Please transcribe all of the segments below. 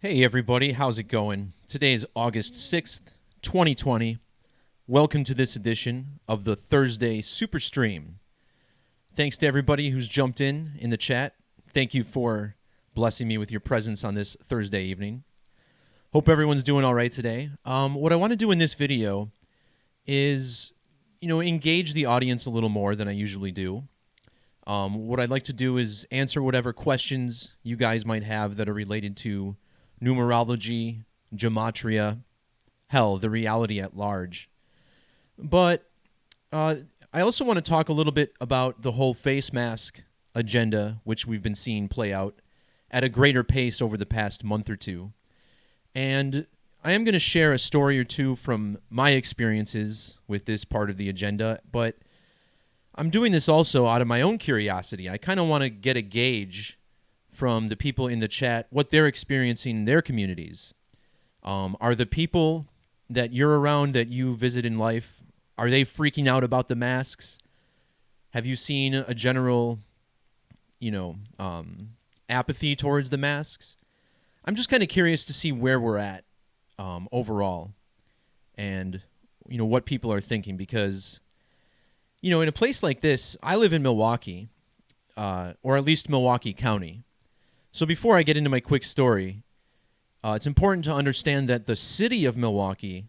Hey everybody, how's it going? Today is August 6th, 2020. Welcome to this edition of the Thursday Super Stream. Thanks to everybody who's jumped in the chat. Thank you for blessing me with your presence on this Thursday evening. Hope everyone's doing all right today. What I want to do in this video is, engage the audience a little more than I usually do. What I'd like to do is answer whatever questions you guys might have that are related to numerology, gematria, hell, the reality at large. But I also want to talk a little bit about the whole face mask agenda, which we've been seeing play out at a greater pace over the past month or two. And I am going to share a story or two from my experiences with this part of the agenda, but I'm doing this also out of my own curiosity. I kind of want to get a gauge from the people in the chat what they're experiencing in their communities. Are the people that you're around, that you visit in life, are they freaking out about the masks? Have you seen a general, apathy towards the masks? I'm just kind of curious to see where we're at overall and, what people are thinking because, in a place like this, I live in Milwaukee, or at least Milwaukee County. So before I get into my quick story, it's important to understand that the city of Milwaukee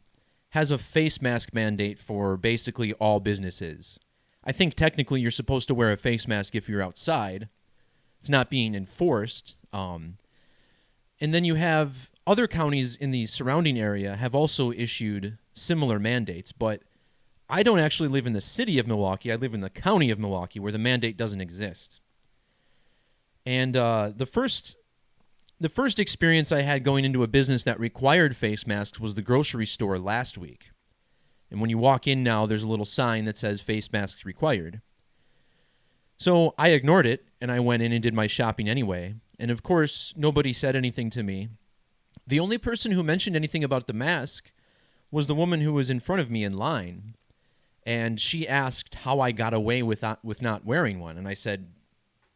has a face mask mandate for basically all businesses. I think technically you're supposed to wear a face mask if you're outside. It's not being enforced. And then you have other counties in the surrounding area have also issued similar mandates, but I don't actually live in the city of Milwaukee. I live in the county of Milwaukee where the mandate doesn't exist. And the first experience I had going into a business that required face masks was the grocery store last week. And when you walk in now, there's a little sign that says face masks required. So I ignored it, and I went in and did my shopping anyway. And of course, nobody said anything to me. The only person who mentioned anything about the mask was the woman who was in front of me in line. And she asked how I got away with not wearing one. And I said,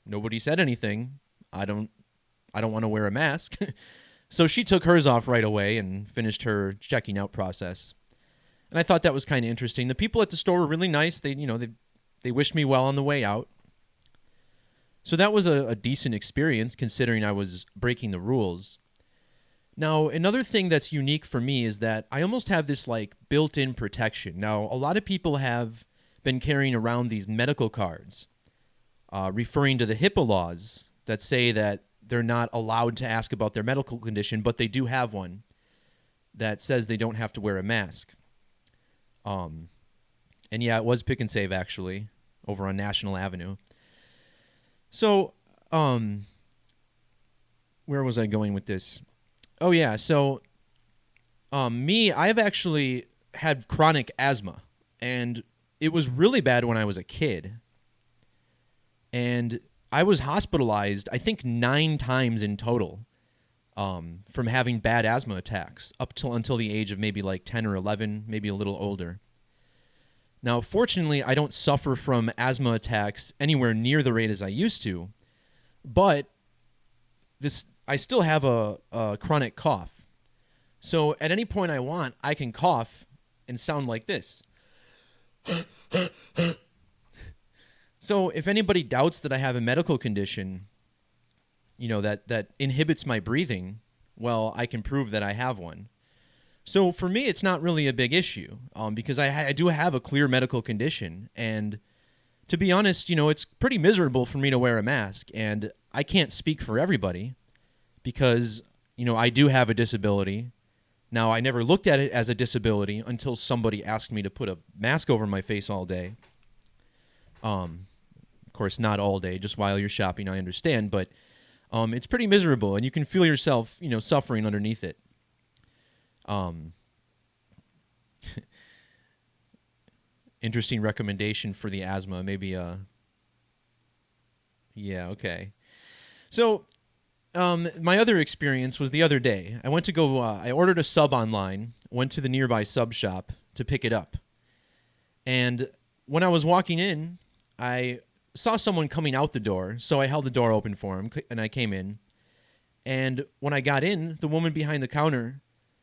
nobody said anything. I don't want to wear a mask. So she took hers off right away and finished her checking out process. And I thought that was kind of interesting. The people at the store were really nice. They wished me well on the way out. So that was a decent experience considering I was breaking the rules. Now, another thing that's unique for me is that I almost have this built-in protection. Now, a lot of people have been carrying around these medical cards referring to the HIPAA laws that say that they're not allowed to ask about their medical condition, but they do have one that says they don't have to wear a mask. And yeah, it was Pick and Save, actually, over on National Avenue. So, where was I going with this? Oh, yeah, so I've actually had chronic asthma, and it was really bad when I was a kid. And I was hospitalized, I think 9 times in total from having bad asthma attacks until the age of maybe 10 or 11, maybe a little older. Now, fortunately, I don't suffer from asthma attacks anywhere near the rate as I used to, but I still have a chronic cough. So at any point I want, I can cough and sound like this. So if anybody doubts that I have a medical condition, that inhibits my breathing, well, I can prove that I have one. So for me, it's not really a big issue because I do have a clear medical condition. And to be honest, it's pretty miserable for me to wear a mask. And I can't speak for everybody because, I do have a disability. Now, I never looked at it as a disability until somebody asked me to put a mask over my face all day. Of course, not all day, just while you're shopping, I understand. But it's pretty miserable, and you can feel yourself, suffering underneath it. Interesting recommendation for the asthma. Maybe, yeah, okay. So, my other experience was the other day. I went to go, I ordered a sub online, went to the nearby sub shop to pick it up. And when I was walking in, I saw someone coming out the door, so I held the door open for him, and I came in. And when I got in, the woman behind the counter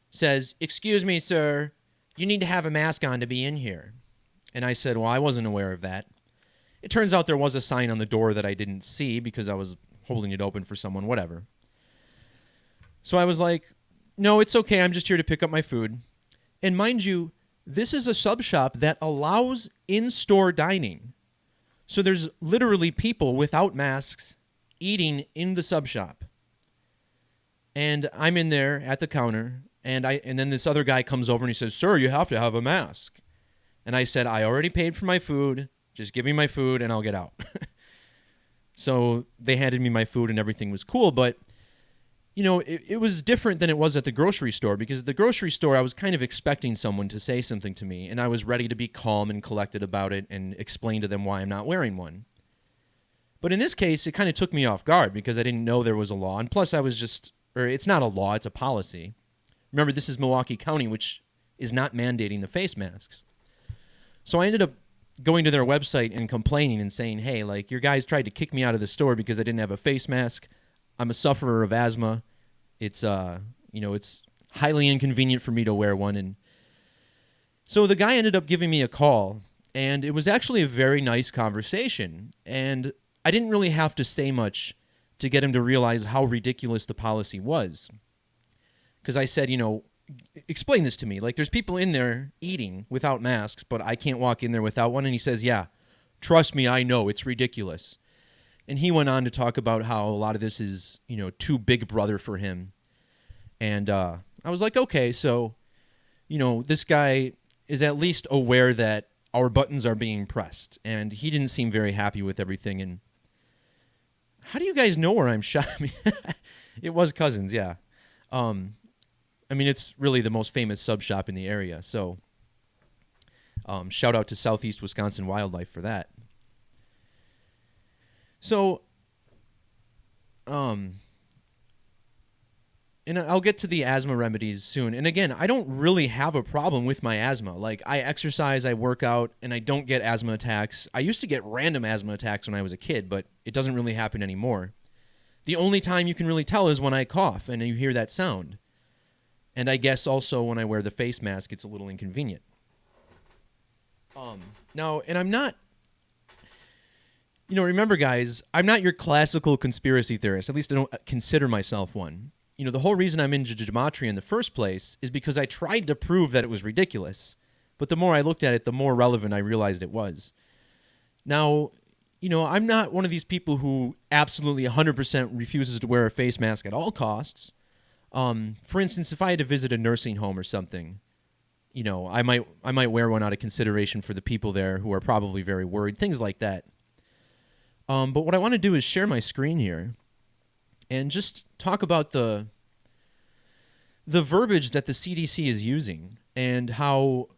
says, "Excuse me, sir, you need to have a mask on to be in here." And I said, "Well, I wasn't aware of that." It turns out there was a sign on the door that I didn't see because I was holding it open for someone, whatever. So I was like, "No, it's okay. I'm just here to pick up my food." And mind you, this is a sub shop that allows in-store dining. So there's literally people without masks eating in the sub shop. And I'm in there at the counter, and then this other guy comes over and he says, "Sir, you have to have a mask." And I said, "I already paid for my food. Just give me my food and I'll get out." So they handed me my food and everything was cool. But, it was different than it was at the grocery store, because at the grocery store I was kind of expecting someone to say something to me, and I was ready to be calm and collected about it and explain to them why I'm not wearing one. But in this case, it kind of took me off guard because I didn't know there was a law. And plus it's not a law, it's a policy. Remember, this is Milwaukee County, which is not mandating the face masks. So I ended up going to their website and complaining and saying, "Hey, your guys tried to kick me out of the store because I didn't have a face mask. I'm a sufferer of asthma. It's it's highly inconvenient for me to wear one." And so the guy ended up giving me a call, and it was actually a very nice conversation. And I didn't really have to say much to get him to realize how ridiculous the policy was. Because I said, "Explain this to me. There's people in there eating without masks, but I can't walk in there without one." And he says, "Yeah, trust me, I know. It's ridiculous." And he went on to talk about how a lot of this is, too big brother for him. And I was like, okay, so, this guy is at least aware that our buttons are being pressed. And he didn't seem very happy with everything. And how do you guys know where I'm shopping? It was Cousins, yeah. It's really the most famous sub shop in the area. So shout out to Southeast Wisconsin Wildlife for that. So, and I'll get to the asthma remedies soon. And again, I don't really have a problem with my asthma. I exercise, I work out, and I don't get asthma attacks. I used to get random asthma attacks when I was a kid, but it doesn't really happen anymore. The only time you can really tell is when I cough and you hear that sound. And I guess also when I wear the face mask, it's a little inconvenient. Now, and I'm not... remember, guys, I'm not your classical conspiracy theorist. At least I don't consider myself one. The whole reason I'm into Gematria in the first place is because I tried to prove that it was ridiculous. But the more I looked at it, the more relevant I realized it was. Now, I'm not one of these people who absolutely 100% refuses to wear a face mask at all costs. For instance, if I had to visit a nursing home or something, I might wear one out of consideration for the people there who are probably very worried, things like that. But what I want to do is share my screen here and just talk about the verbiage that the CDC is using and how,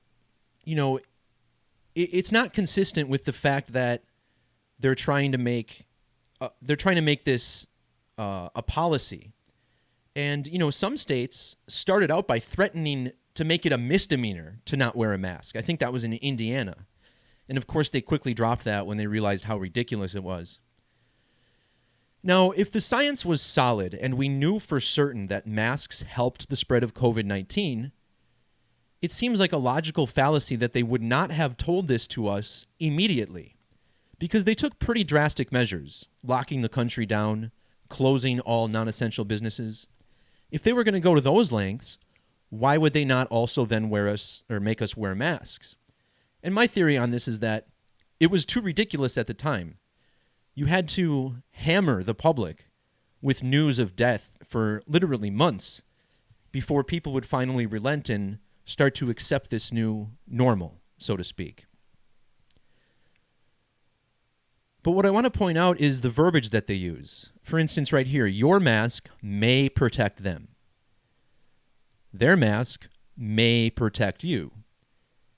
it's not consistent with the fact that they're trying to make this a policy. And, some states started out by threatening to make it a misdemeanor to not wear a mask. I think that was in Indiana. And, of course, they quickly dropped that when they realized how ridiculous it was. Now, if the science was solid and we knew for certain that masks helped the spread of COVID-19, it seems like a logical fallacy that they would not have told this to us immediately, because they took pretty drastic measures, locking the country down, closing all non-essential businesses. If they were going to go to those lengths, why would they not also then make us wear masks? And my theory on this is that it was too ridiculous at the time. You had to hammer the public with news of death for literally months before people would finally relent and start to accept this new normal, so to speak. But what I want to point out is the verbiage that they use. For instance, right here, your mask may protect them. Their mask may protect you.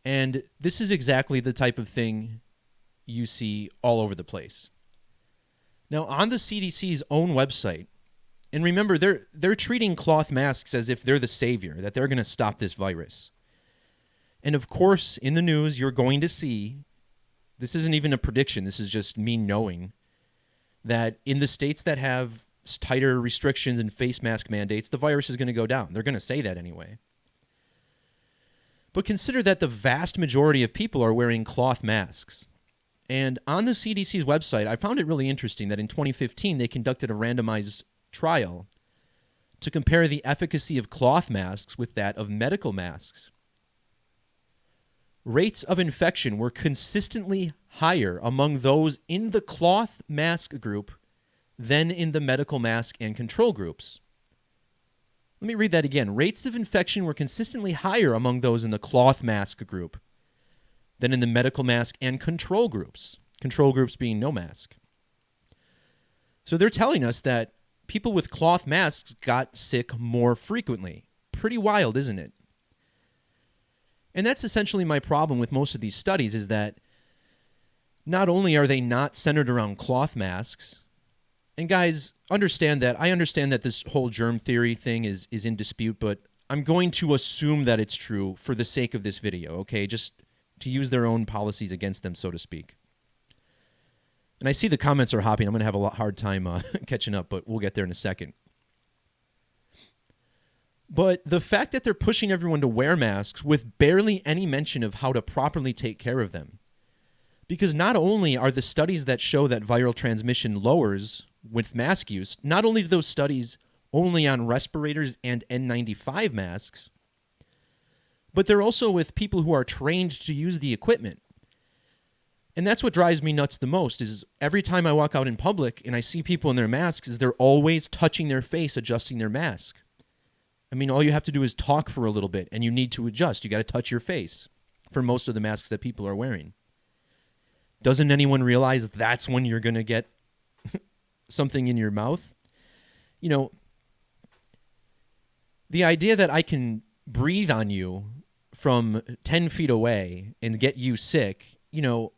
And this is exactly the type of thing you see all over the place. Now, on the CDC's own website, and remember, they're treating cloth masks as if they're the savior, that they're going to stop this virus. And of course, in the news, you're going to see, this isn't even a prediction, this is just me knowing, that in the states that have tighter restrictions and face mask mandates, the virus is going to go down. They're going to say that anyway. But consider that the vast majority of people are wearing cloth masks. And on the CDC's website, I found it really interesting that in 2015, they conducted a randomized trial to compare the efficacy of cloth masks with that of medical masks. Rates of infection were consistently higher among those in the cloth mask group than in the medical mask and control groups. Let me read that again. Rates of infection were consistently higher among those in the cloth mask group than in the medical mask and control groups being no mask. So they're telling us that people with cloth masks got sick more frequently. Pretty wild, isn't it? And that's essentially my problem with most of these studies, is that not only are they not centered around cloth masks, and guys, understand that. I understand that this whole germ theory thing is in dispute, but I'm going to assume that it's true for the sake of this video, okay? Just to use their own policies against them, so to speak. And I see the comments are hopping. I'm going to have a hard time catching up, but we'll get there in a second. But the fact that they're pushing everyone to wear masks with barely any mention of how to properly take care of them. Because not only are the studies that show that viral transmission lowers with mask use, not only do those studies only on respirators and N95 masks, but they're also with people who are trained to use the equipment. And that's what drives me nuts the most, is every time I walk out in public and I see people in their masks, is they're always touching their face, adjusting their mask. I mean, all you have to do is talk for a little bit, and you need to adjust. You got to touch your face for most of the masks that people are wearing. Doesn't anyone realize that's when you're going to get something in your mouth? You know, the idea that I can breathe on you from 10 feet away and get you sick, you know,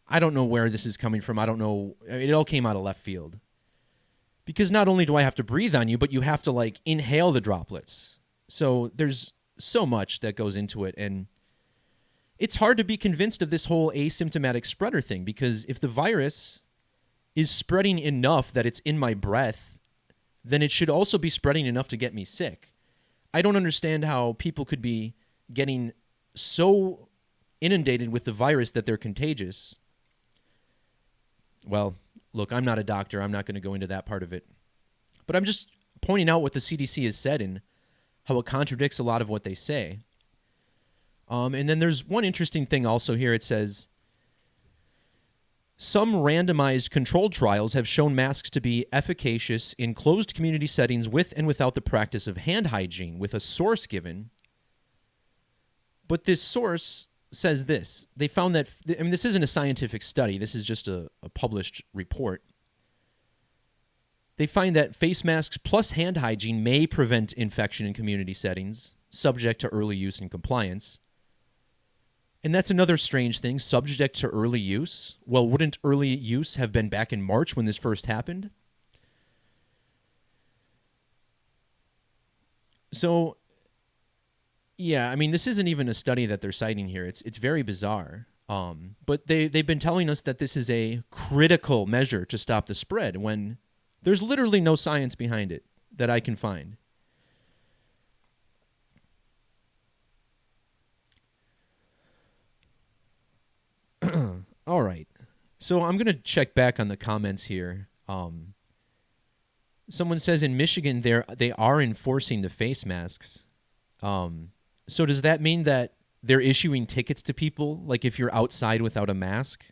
I don't know where this is coming from. I don't know. It all came out of left field. Because not only do I have to breathe on you, but you have to, like, inhale the droplets. So there's so much that goes into it. And it's hard to be convinced of this whole asymptomatic spreader thing, because if the virus is spreading enough that it's in my breath, then it should also be spreading enough to get me sick. I don't understand how people could be getting so inundated with the virus that they're contagious. Well, look, I'm not a doctor. I'm not going to go into that part of it. But I'm just pointing out what the CDC has said and how it contradicts a lot of what they say. And then there's one interesting thing also here. It says, some randomized controlled trials have shown masks to be efficacious in closed community settings with and without the practice of hand hygiene, with a source given. But this source says this. They found that, I mean, this isn't a scientific study. This is just a published report. They find that face masks plus hand hygiene may prevent infection in community settings, subject to early use and compliance. And that's another strange thing, subject to early use. Well, wouldn't early use have been back in March when this first happened? So, yeah, I mean, this isn't even a study that they're citing here. It's very bizarre. But they've been telling us that this is a critical measure to stop the spread when there's literally no science behind it that I can find. All right. So I'm going to check back on the comments here. Someone says in Michigan they are enforcing the face masks. So does that mean that they're issuing tickets to people, like if you're outside without a mask?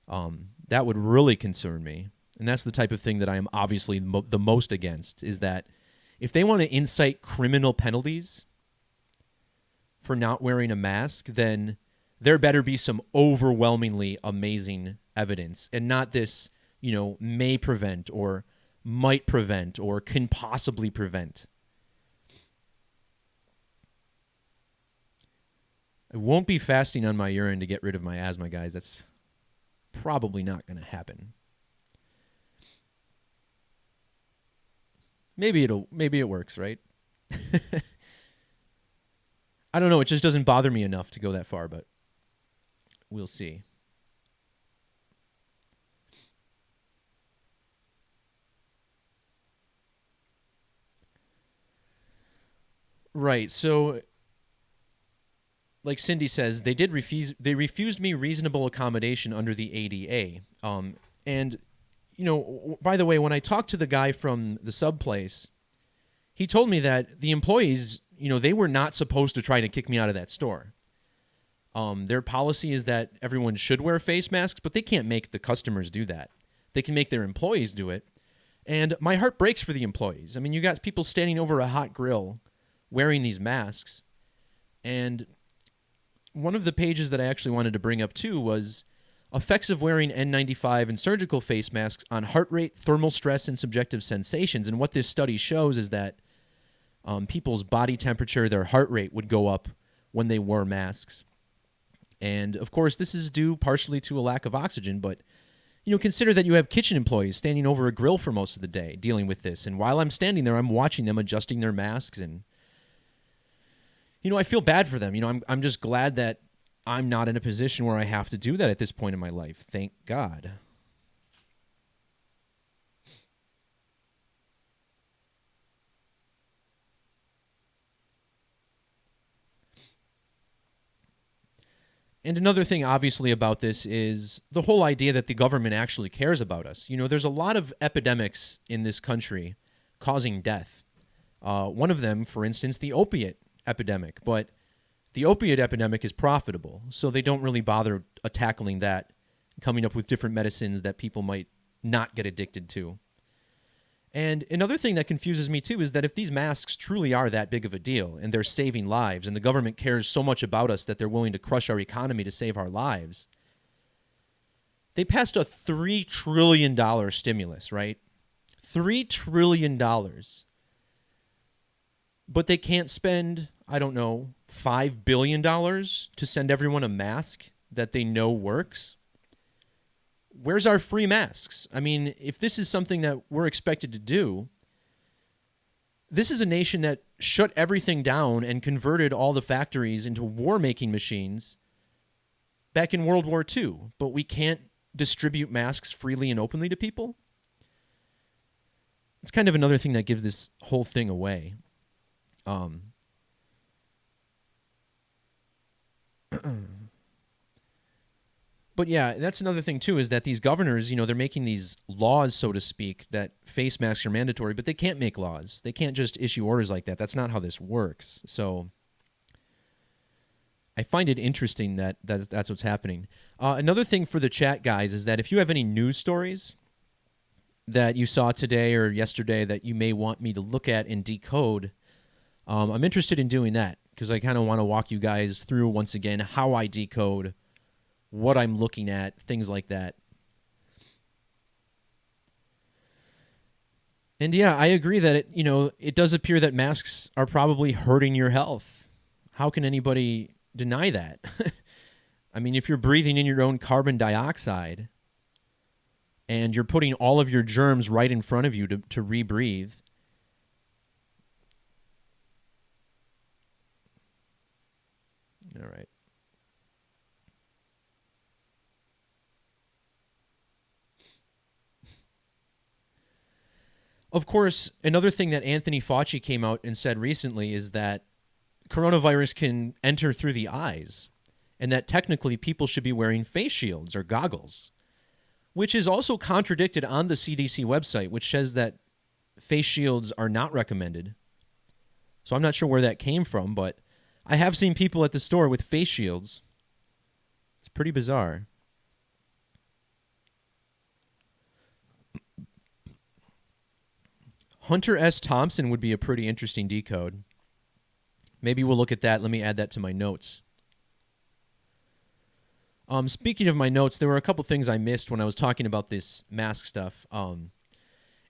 That would really concern me. And that's the type of thing that I am obviously the most against, is that if they want to incite criminal penalties for not wearing a mask, then there better be some overwhelmingly amazing evidence and not this, you know, may prevent or might prevent or can possibly prevent. I won't be fasting on my urine to get rid of my asthma, guys. That's probably not going to happen. Maybe it works, right? I don't know. It just doesn't bother me enough to go that far, but we'll see. Right. So, like Cindy says, they refused me reasonable accommodation under the ADA. And by the way, when I talked to the guy from the sub place, he told me that the employees, they were not supposed to try to kick me out of that store. Their policy is that everyone should wear face masks, but they can't make the customers do that. They can make their employees do it. And my heart breaks for the employees. I mean, you got people standing over a hot grill wearing these masks. And one of the pages that I actually wanted to bring up too was effects of wearing N95 and surgical face masks on heart rate, thermal stress, and subjective sensations. And what this study shows is that people's body temperature, their heart rate would go up when they wore masks. And of course, this is due partially to a lack of oxygen, but consider that you have kitchen employees standing over a grill for most of the day dealing with this. And while I'm standing there, I'm watching them adjusting their masks. And, I feel bad for them. I'm just glad that I'm not in a position where I have to do that at this point in my life. Thank God. And another thing, obviously, about this is the whole idea that the government actually cares about us. There's a lot of epidemics in this country causing death. One of them, for instance, the opiate epidemic. But the opiate epidemic is profitable, so they don't really bother tackling that, coming up with different medicines that people might not get addicted to. And another thing that confuses me, too, is that if these masks truly are that big of a deal and they're saving lives and the government cares so much about us that they're willing to crush our economy to save our lives, they passed a $3 trillion stimulus, right? $3 trillion. But they can't spend, I don't know, $5 billion to send everyone a mask that they know works? Where's our free masks? I mean, if this is something that we're expected to do, this is a nation that shut everything down and converted all the factories into war-making machines back in World War II, but we can't distribute masks freely and openly to people? It's kind of another thing that gives this whole thing away. But yeah, that's another thing too, is that these governors, they're making these laws, so to speak, that face masks are mandatory, but they can't make laws. They can't just issue orders like that. That's not how this works. So I find it interesting that that's what's happening. Another thing for the chat, guys, is that if you have any news stories that you saw today or yesterday that you may want me to look at and decode, I'm interested in doing that because I kind of want to walk you guys through once again how I decode, what I'm looking at, things like that. And yeah, I agree that it does appear that masks are probably hurting your health. How can anybody deny that? I mean, if you're breathing in your own carbon dioxide and you're putting all of your germs right in front of you to rebreathe, all right. Of course, another thing that Anthony Fauci came out and said recently is that coronavirus can enter through the eyes and that technically people should be wearing face shields or goggles, which is also contradicted on the CDC website, which says that face shields are not recommended. So I'm not sure where that came from, but I have seen people at the store with face shields. It's pretty bizarre. Hunter S. Thompson would be a pretty interesting decode. Maybe we'll look at that. Let me add that to my notes. Speaking of my notes, there were a couple things I missed when I was talking about this mask stuff.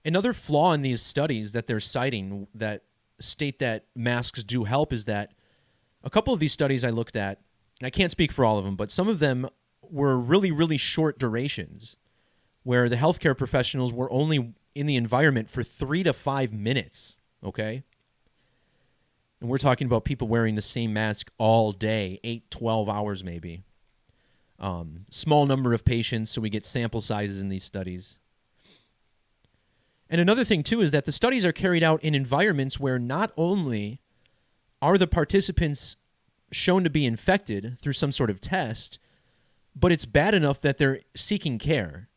Another flaw in these studies that they're citing that state that masks do help is that a couple of these studies I looked at, I can't speak for all of them, but some of them were really, really short durations where the healthcare professionals were only in the environment for 3 to 5 minutes, okay? And we're talking about people wearing the same mask all day, 8, 12 hours maybe. Small number of patients, so we get sample sizes in these studies. And another thing, too, is that the studies are carried out in environments where not only are the participants shown to be infected through some sort of test, but it's bad enough that they're seeking care.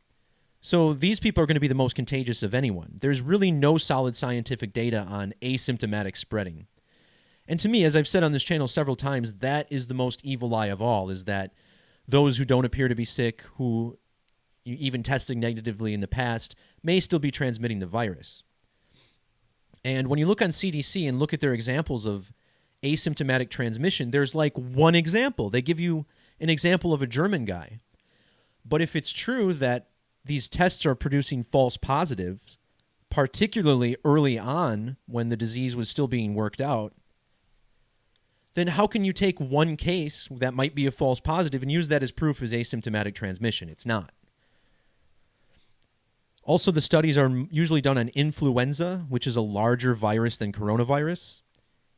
So these people are going to be the most contagious of anyone. There's really no solid scientific data on asymptomatic spreading. And to me, as I've said on this channel several times, that is the most evil lie of all, is that those who don't appear to be sick, who even testing negatively in the past, may still be transmitting the virus. And when you look on CDC and look at their examples of asymptomatic transmission, there's like one example. They give you an example of a German guy. But if it's true that these tests are producing false positives, particularly early on when the disease was still being worked out, then how can you take one case that might be a false positive and use that as proof as asymptomatic transmission? It's not. Also, the studies are usually done on influenza, which is a larger virus than coronavirus.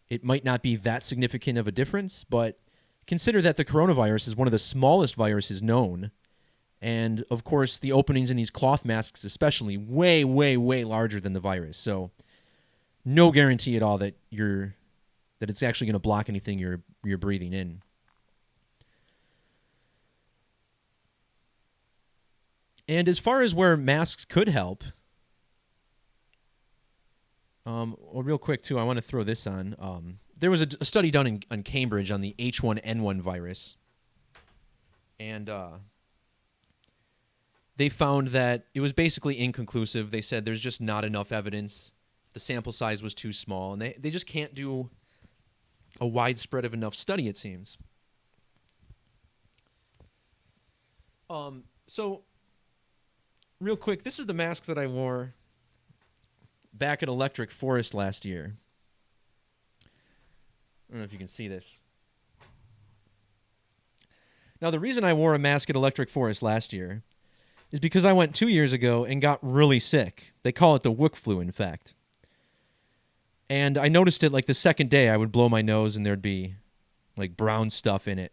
It might not be that significant of a difference, but consider that the coronavirus is one of the smallest viruses known. And, of course, the openings in these cloth masks especially way, way, way larger than the virus. So no guarantee at all that it's actually going to block anything you're breathing in. And as far as where masks could help, well, real quick, too, I want to throw this on. There was a study done in Cambridge on the H1N1 virus. And they found that it was basically inconclusive. They said there's just not enough evidence. The sample size was too small. And they just can't do a widespread of enough study, it seems. So, real quick, this is the mask that I wore back at Electric Forest last year. I don't know if you can see this. Now, the reason I wore a mask at Electric Forest last year is because I went 2 years ago and got really sick. They call it the Wook flu, in fact. And I noticed it like the second day. I would blow my nose and there'd be like brown stuff in it.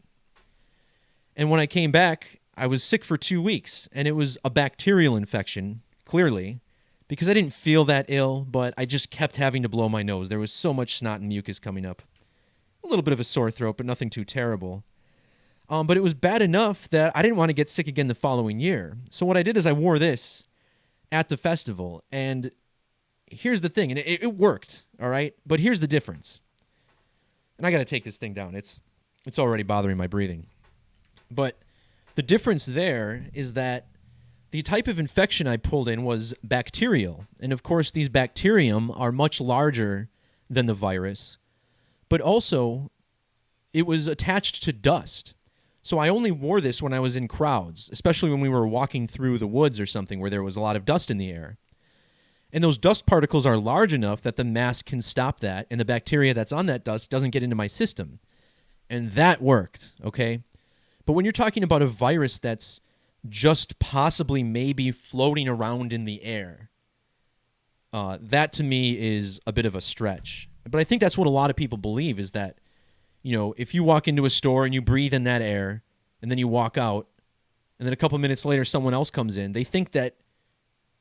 And when I came back, I was sick for 2 weeks. And it was a bacterial infection, clearly, because I didn't feel that ill, but I just kept having to blow my nose. There was so much snot and mucus coming up. A little bit of a sore throat, but nothing too terrible. But it was bad enough that I didn't want to get sick again the following year. So what I did is I wore this at the festival. And here's the thing, and it worked, all right? But here's the difference. And I got to take this thing down. It's already bothering my breathing. But the difference there is that the type of infection I pulled in was bacterial. And of course, these bacterium are much larger than the virus. But also, it was attached to dust. So I only wore this when I was in crowds, especially when we were walking through the woods or something where there was a lot of dust in the air. And those dust particles are large enough that the mask can stop that, and the bacteria that's on that dust doesn't get into my system. And that worked, okay? But when you're talking about a virus that's just possibly maybe floating around in the air, that to me is a bit of a stretch. But I think that's what a lot of people believe, is that, you know, if you walk into a store and you breathe in that air, and then you walk out, and then a couple minutes later someone else comes in, they think that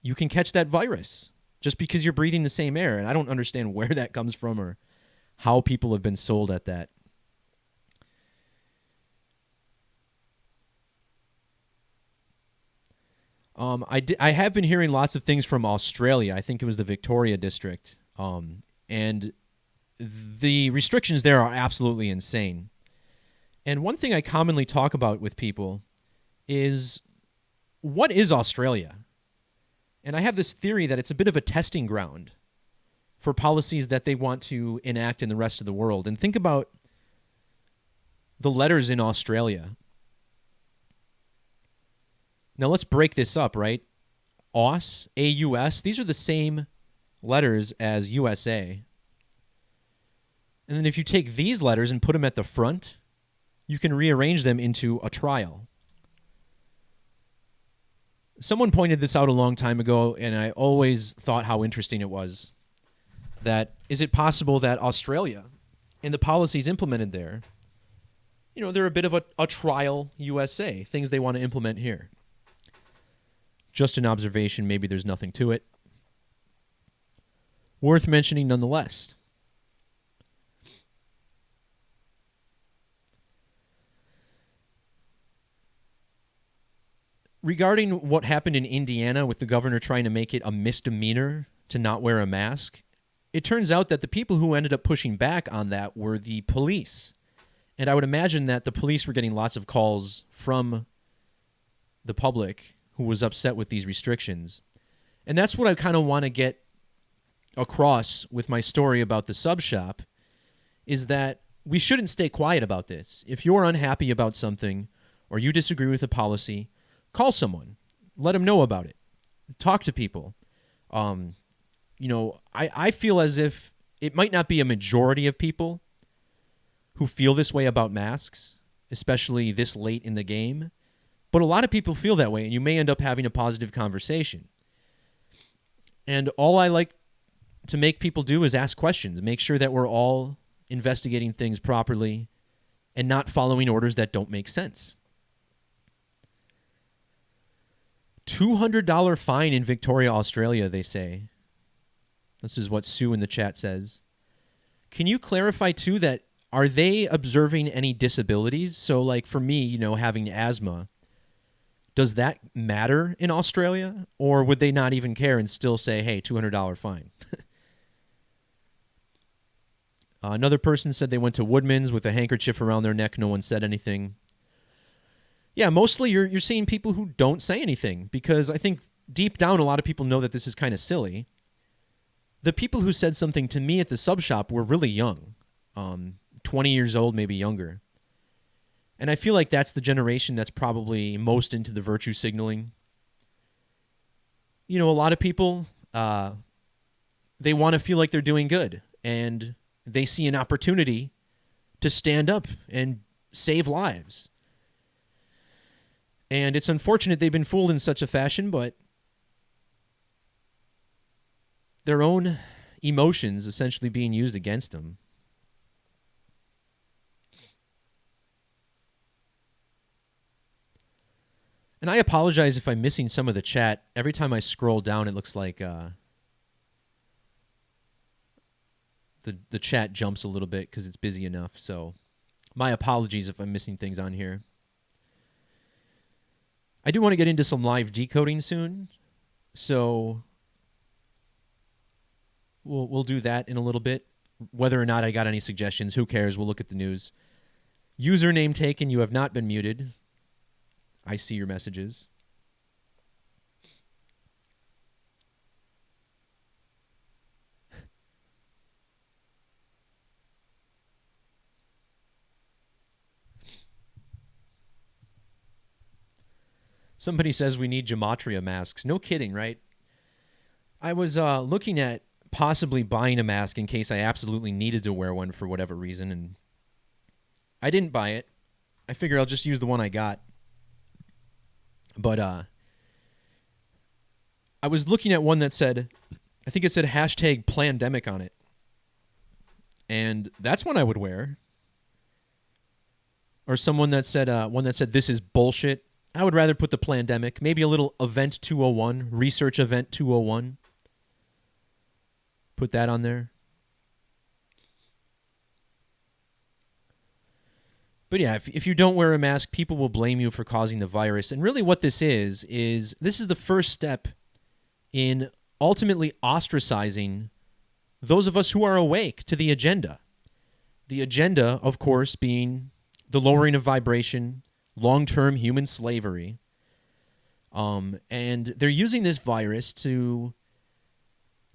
you can catch that virus just because you're breathing the same air. And I don't understand where that comes from or how people have been sold at that. I have been hearing lots of things from Australia. I think it was the Victoria district. And the restrictions there are absolutely insane. And one thing I commonly talk about with people is, what is Australia? And I have this theory that it's a bit of a testing ground for policies that they want to enact in the rest of the world. And think about the letters in Australia. Now let's break this up, right? AUS, A-U-S, these are the same letters as USA. And then if you take these letters and put them at the front, you can rearrange them into a trial. Someone pointed this out a long time ago, and I always thought how interesting it was. That, is it possible that Australia and the policies implemented there, you know, they're a bit of a trial USA, things they want to implement here. Just an observation, maybe there's nothing to it. Worth mentioning nonetheless. regarding what happened in Indiana with the governor trying to make it a misdemeanor to not wear a mask, it turns out that the people who ended up pushing back on that were the police. And I would imagine that the police were getting lots of calls from the public who was upset with these restrictions. And that's what I kind of want to get across with my story about the sub shop, is that we shouldn't stay quiet about this. If you're unhappy about something or you disagree with a policy, call someone. Let them know about it. Talk to people. I feel as if it might not be a majority of people who feel this way about masks, especially this late in the game, but a lot of people feel that way, and you may end up having a positive conversation. And all I like to make people do is ask questions, make sure that we're all investigating things properly and not following orders that don't make sense. $200 fine in Victoria, Australia, they say. This is what Sue in the chat says. Can you clarify, too, that are they observing any disabilities? So, like, for me, having asthma, does that matter in Australia? Or would they not even care and still say, hey, $200 fine? Another person said they went to Woodman's with a handkerchief around their neck. No one said anything. Yeah, mostly you're seeing people who don't say anything, because I think deep down a lot of people know that this is kind of silly. The people who said something to me at the sub shop were really young, 20 years old, maybe younger. And I feel like that's the generation that's probably most into the virtue signaling. A lot of people, they want to feel like they're doing good, and they see an opportunity to stand up and save lives. And it's unfortunate they've been fooled in such a fashion, but their own emotions essentially being used against them. And I apologize if I'm missing some of the chat. Every time I scroll down, it looks like the chat jumps a little bit because it's busy enough. So my apologies if I'm missing things on here. I do want to get into some live decoding soon, so we'll do that in a little bit. Whether or not I got any suggestions, who cares? We'll look at the news. Username taken. You have not been muted. I see your messages. Somebody says we need Gematria masks. No kidding, right? I was looking at possibly buying a mask in case I absolutely needed to wear one for whatever reason, and I didn't buy it. I figured I'll just use the one I got. But I was looking at one that said, I think it said #plandemic on it. And that's one I would wear. Or someone that said, one that said, this is bullshit. I would rather put the plandemic, maybe a little event 201, research event 201. Put that on there. But yeah, if you don't wear a mask, people will blame you for causing the virus. And really what this is this is the first step in ultimately ostracizing those of us who are awake to the agenda. The agenda, of course, being the lowering of vibration, long-term human slavery. And they're using this virus to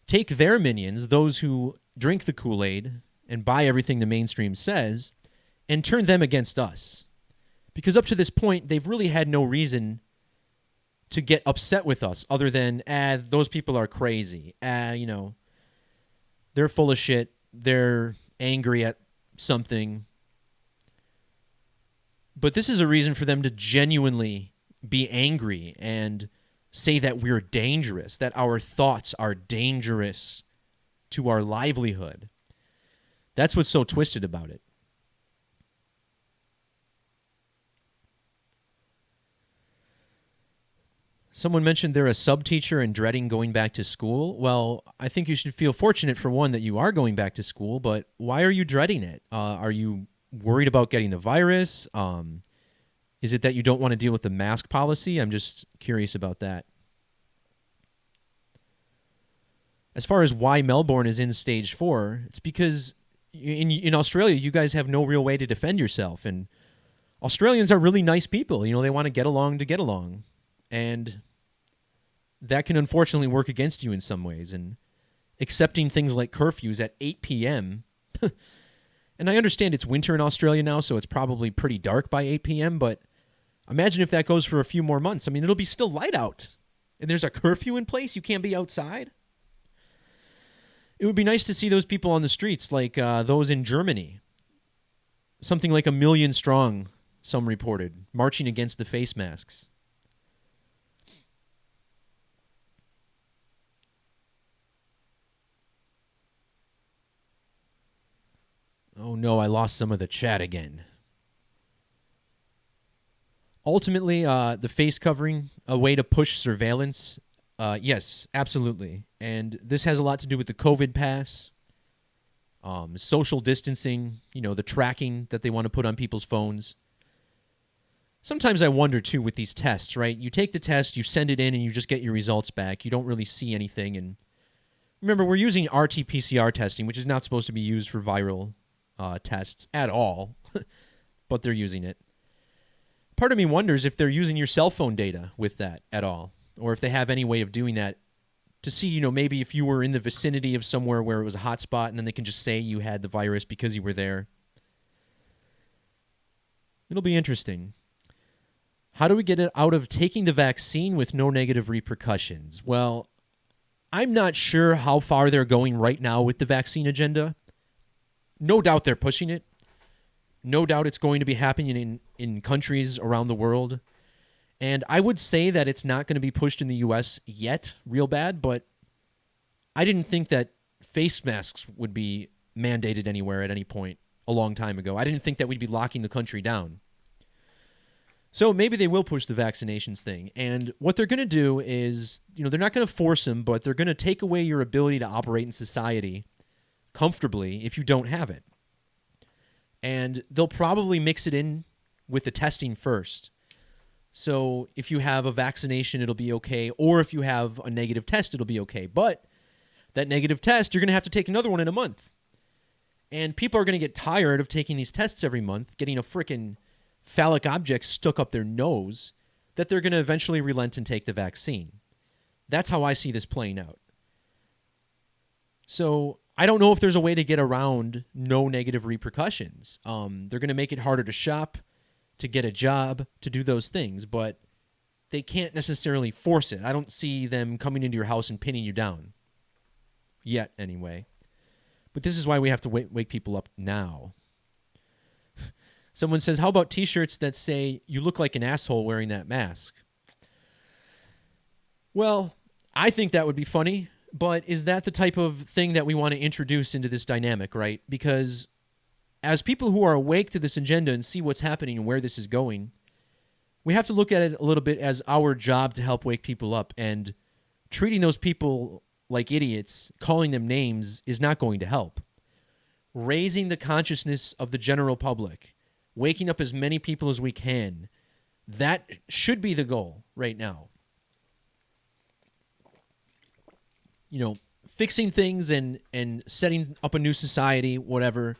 take their minions, those who drink the Kool-Aid and buy everything the mainstream says, and turn them against us. Because up to this point, they've really had no reason to get upset with us other than, those people are crazy. They're full of shit. They're angry at something. But this is a reason for them to genuinely be angry and say that we're dangerous, that our thoughts are dangerous to our livelihood. That's what's so twisted about it. Someone mentioned they're a sub-teacher and dreading going back to school. Well, I think you should feel fortunate, for one, that you are going back to school, but why are you dreading it? Are you worried about getting the virus? Is it that you don't want to deal with the mask policy? I'm just curious about that. As far as why Melbourne is in stage 4, it's because in Australia, you guys have no real way to defend yourself. And Australians are really nice people. They want to get along to get along. And that can unfortunately work against you in some ways. And accepting things like curfews at 8 p.m., and I understand it's winter in Australia now, so it's probably pretty dark by 8 p.m., but imagine if that goes for a few more months. I mean, it'll be still light out. And there's a curfew in place. You can't be outside. It would be nice to see those people on the streets like those in Germany. Something like 1 million strong, some reported, marching against the face masks. Oh no, I lost some of the chat again. Ultimately, the face covering, a way to push surveillance. Yes, absolutely. And this has a lot to do with the COVID pass, social distancing, the tracking that they want to put on people's phones. Sometimes I wonder, too, with these tests, right? You take the test, you send it in, and you just get your results back. You don't really see anything. And remember, we're using RT-PCR testing, which is not supposed to be used for viral tests at all, but they're using it. Part of me wonders if they're using your cell phone data with that at all, or if they have any way of doing that to see, maybe if you were in the vicinity of somewhere where it was a hot spot and then they can just say you had the virus because you were there. It'll be interesting. How do we get it out of taking the vaccine with no negative repercussions? Well, I'm not sure how far they're going right now with the vaccine agenda. No doubt they're pushing it. No doubt it's going to be happening in countries around the world. And I would say that it's not going to be pushed in the U.S. yet real bad, but I didn't think that face masks would be mandated anywhere at any point a long time ago. I didn't think that we'd be locking the country down. So maybe they will push the vaccinations thing. And what they're going to do is, they're not going to force them, but they're going to take away your ability to operate in society comfortably if you don't have it. And they'll probably mix it in with the testing first. So if you have a vaccination, it'll be okay. Or if you have a negative test, it'll be okay. But that negative test, you're going to have to take another one in a month. And people are going to get tired of taking these tests every month, getting a frickin' phallic object stuck up their nose, that they're going to eventually relent and take the vaccine. That's how I see this playing out. So I don't know if there's a way to get around no negative repercussions. They're going to make it harder to shop, to get a job, to do those things, but they can't necessarily force it. I don't see them coming into your house and pinning you down. Yet, anyway. But this is why we have to wake people up now. Someone says, how about t-shirts that say, you look like an asshole wearing that mask? Well, I think that would be funny, but is that the type of thing that we want to introduce into this dynamic, right? Because as people who are awake to this agenda and see what's happening and where this is going, we have to look at it a little bit as our job to help wake people up, and treating those people like idiots, calling them names, is not going to help. Raising the consciousness of the general public, waking up as many people as we can, that should be the goal right now. Fixing things and setting up a new society, whatever.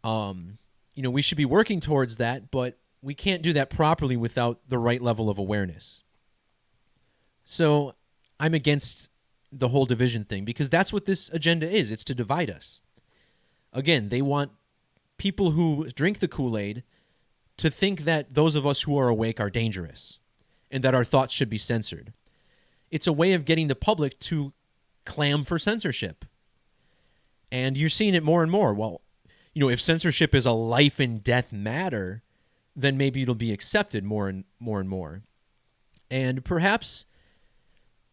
We should be working towards that, but we can't do that properly without the right level of awareness. So I'm against the whole division thing, because that's what this agenda is. It's to divide us. Again, they want people who drink the Kool-Aid to think that those of us who are awake are dangerous and that our thoughts should be censored. It's a way of getting the public to clam for censorship. And you're seeing it more and more. Well, if censorship is a life and death matter, then maybe it'll be accepted more and more. And perhaps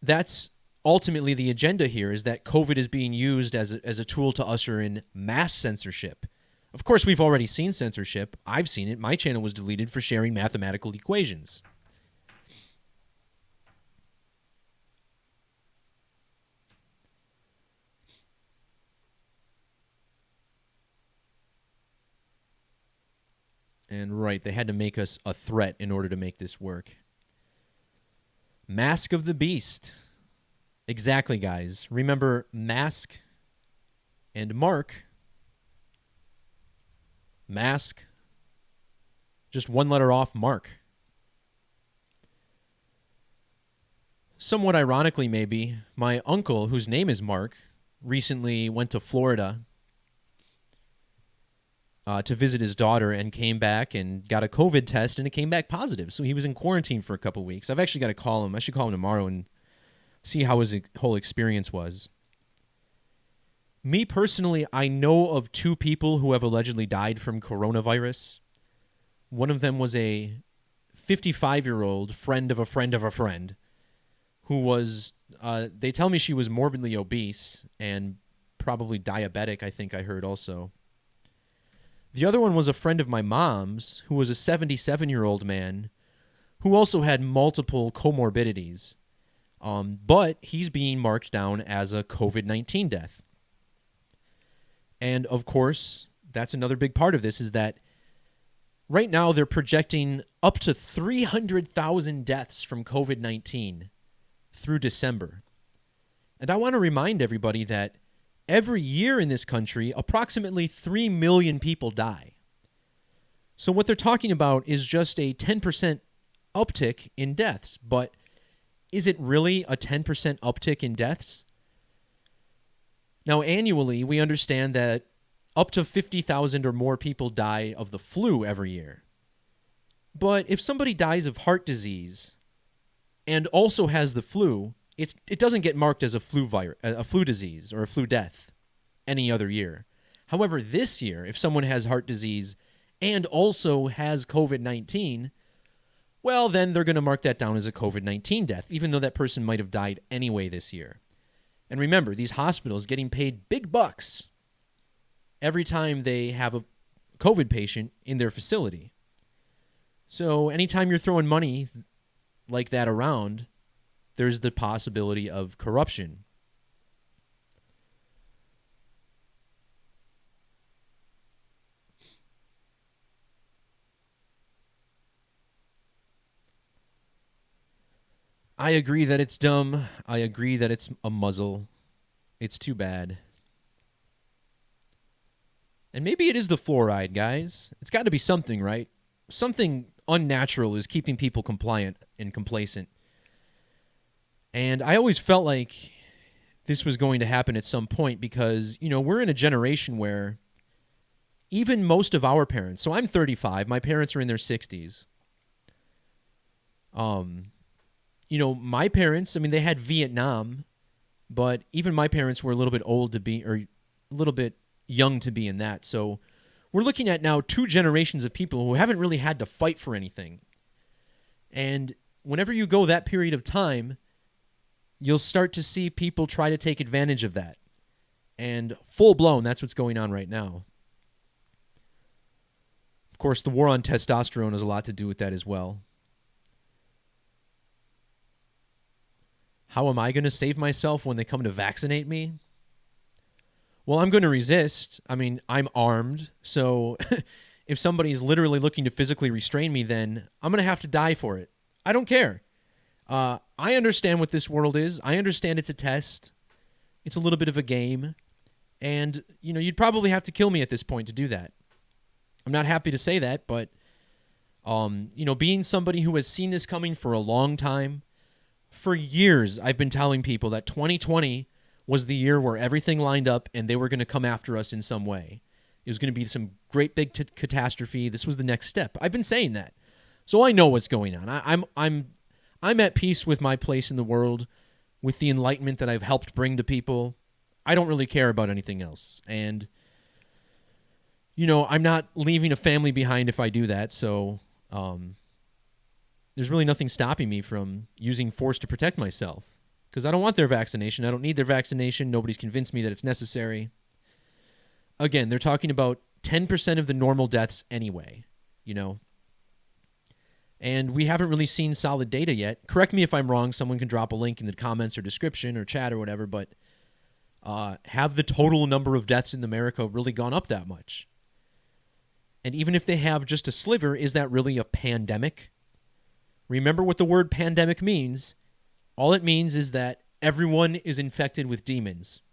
that's ultimately the agenda here, is that COVID is being used as a tool to usher in mass censorship. Of course, we've already seen censorship. I've seen it. My channel was deleted for sharing mathematical equations. And right, they had to make us a threat in order to make this work. Mask of the Beast. Exactly, guys. Remember Mask and Mark. Mask. Just one letter off, Mark. Somewhat ironically, maybe, my uncle, whose name is Mark, recently went to Florida to visit his daughter and came back and got a COVID test, and it came back positive. So he was in quarantine for a couple weeks. I've actually got to call him. I should call him tomorrow and see how his whole experience was. Me personally, I know of 2 people who have allegedly died from coronavirus. One of them was a 55-year-old friend of a friend of a friend who was, they tell me she was morbidly obese and probably diabetic, I think I heard also. The other one was a friend of my mom's who was a 77-year-old man who also had multiple comorbidities. But he's being marked down as a COVID-19 death. And, of course, that's another big part of this is that right now they're projecting up to 300,000 deaths from COVID-19 through December. And I want to remind everybody that every year in this country, approximately 3 million people die. So what they're talking about is just a 10% uptick in deaths. But is it really a 10% uptick in deaths? Now, annually, we understand that up to 50,000 or more people die of the flu every year. But if somebody dies of heart disease and also has the flu, it doesn't get marked as a flu disease or a flu death any other year. However, this year, if someone has heart disease and also has COVID-19, well, then they're going to mark that down as a COVID-19 death, even though that person might have died anyway this year. And remember, these hospitals getting paid big bucks every time they have a COVID patient in their facility. So anytime you're throwing money like that around, there's the possibility of corruption. I agree that it's dumb. I agree that it's a muzzle. It's too bad. And maybe it is the fluoride, guys. It's got to be something, right? Something unnatural is keeping people compliant and complacent. And I always felt like this was going to happen at some point because, we're in a generation where even most of our parents, so I'm 35, my parents are in their 60s. My parents, they had Vietnam, but even my parents were a little bit old to be, or a little bit young to be in that. So we're looking at now 2 generations of people who haven't really had to fight for anything. And whenever you go that period of time, you'll start to see people try to take advantage of that. And full blown, that's what's going on right now. Of course, the war on testosterone has a lot to do with that as well. How am I going to save myself when they come to vaccinate me? Well, I'm going to resist. I'm armed. So if somebody's literally looking to physically restrain me, then I'm going to have to die for it. I don't care. I understand what this world is. I understand it's a test. It's a little bit of a game. And, you'd probably have to kill me at this point to do that. I'm not happy to say that, but, being somebody who has seen this coming for a long time, for years, I've been telling people that 2020 was the year where everything lined up and they were going to come after us in some way. It was going to be some great big catastrophe. This was the next step. I've been saying that. So I know what's going on. I'm at peace with my place in the world, with the enlightenment that I've helped bring to people. I don't really care about anything else. And, I'm not leaving a family behind if I do that. So, there's really nothing stopping me from using force to protect myself because I don't want their vaccination. I don't need their vaccination. Nobody's convinced me that it's necessary. Again, they're talking about 10% of the normal deaths anyway, And we haven't really seen solid data yet. Correct me if I'm wrong. Someone can drop a link in the comments or description or chat or whatever, but have the total number of deaths in America really gone up that much? And even if they have just a sliver, is that really a pandemic? Remember what the word pandemic means. All it means is that everyone is infected with demons.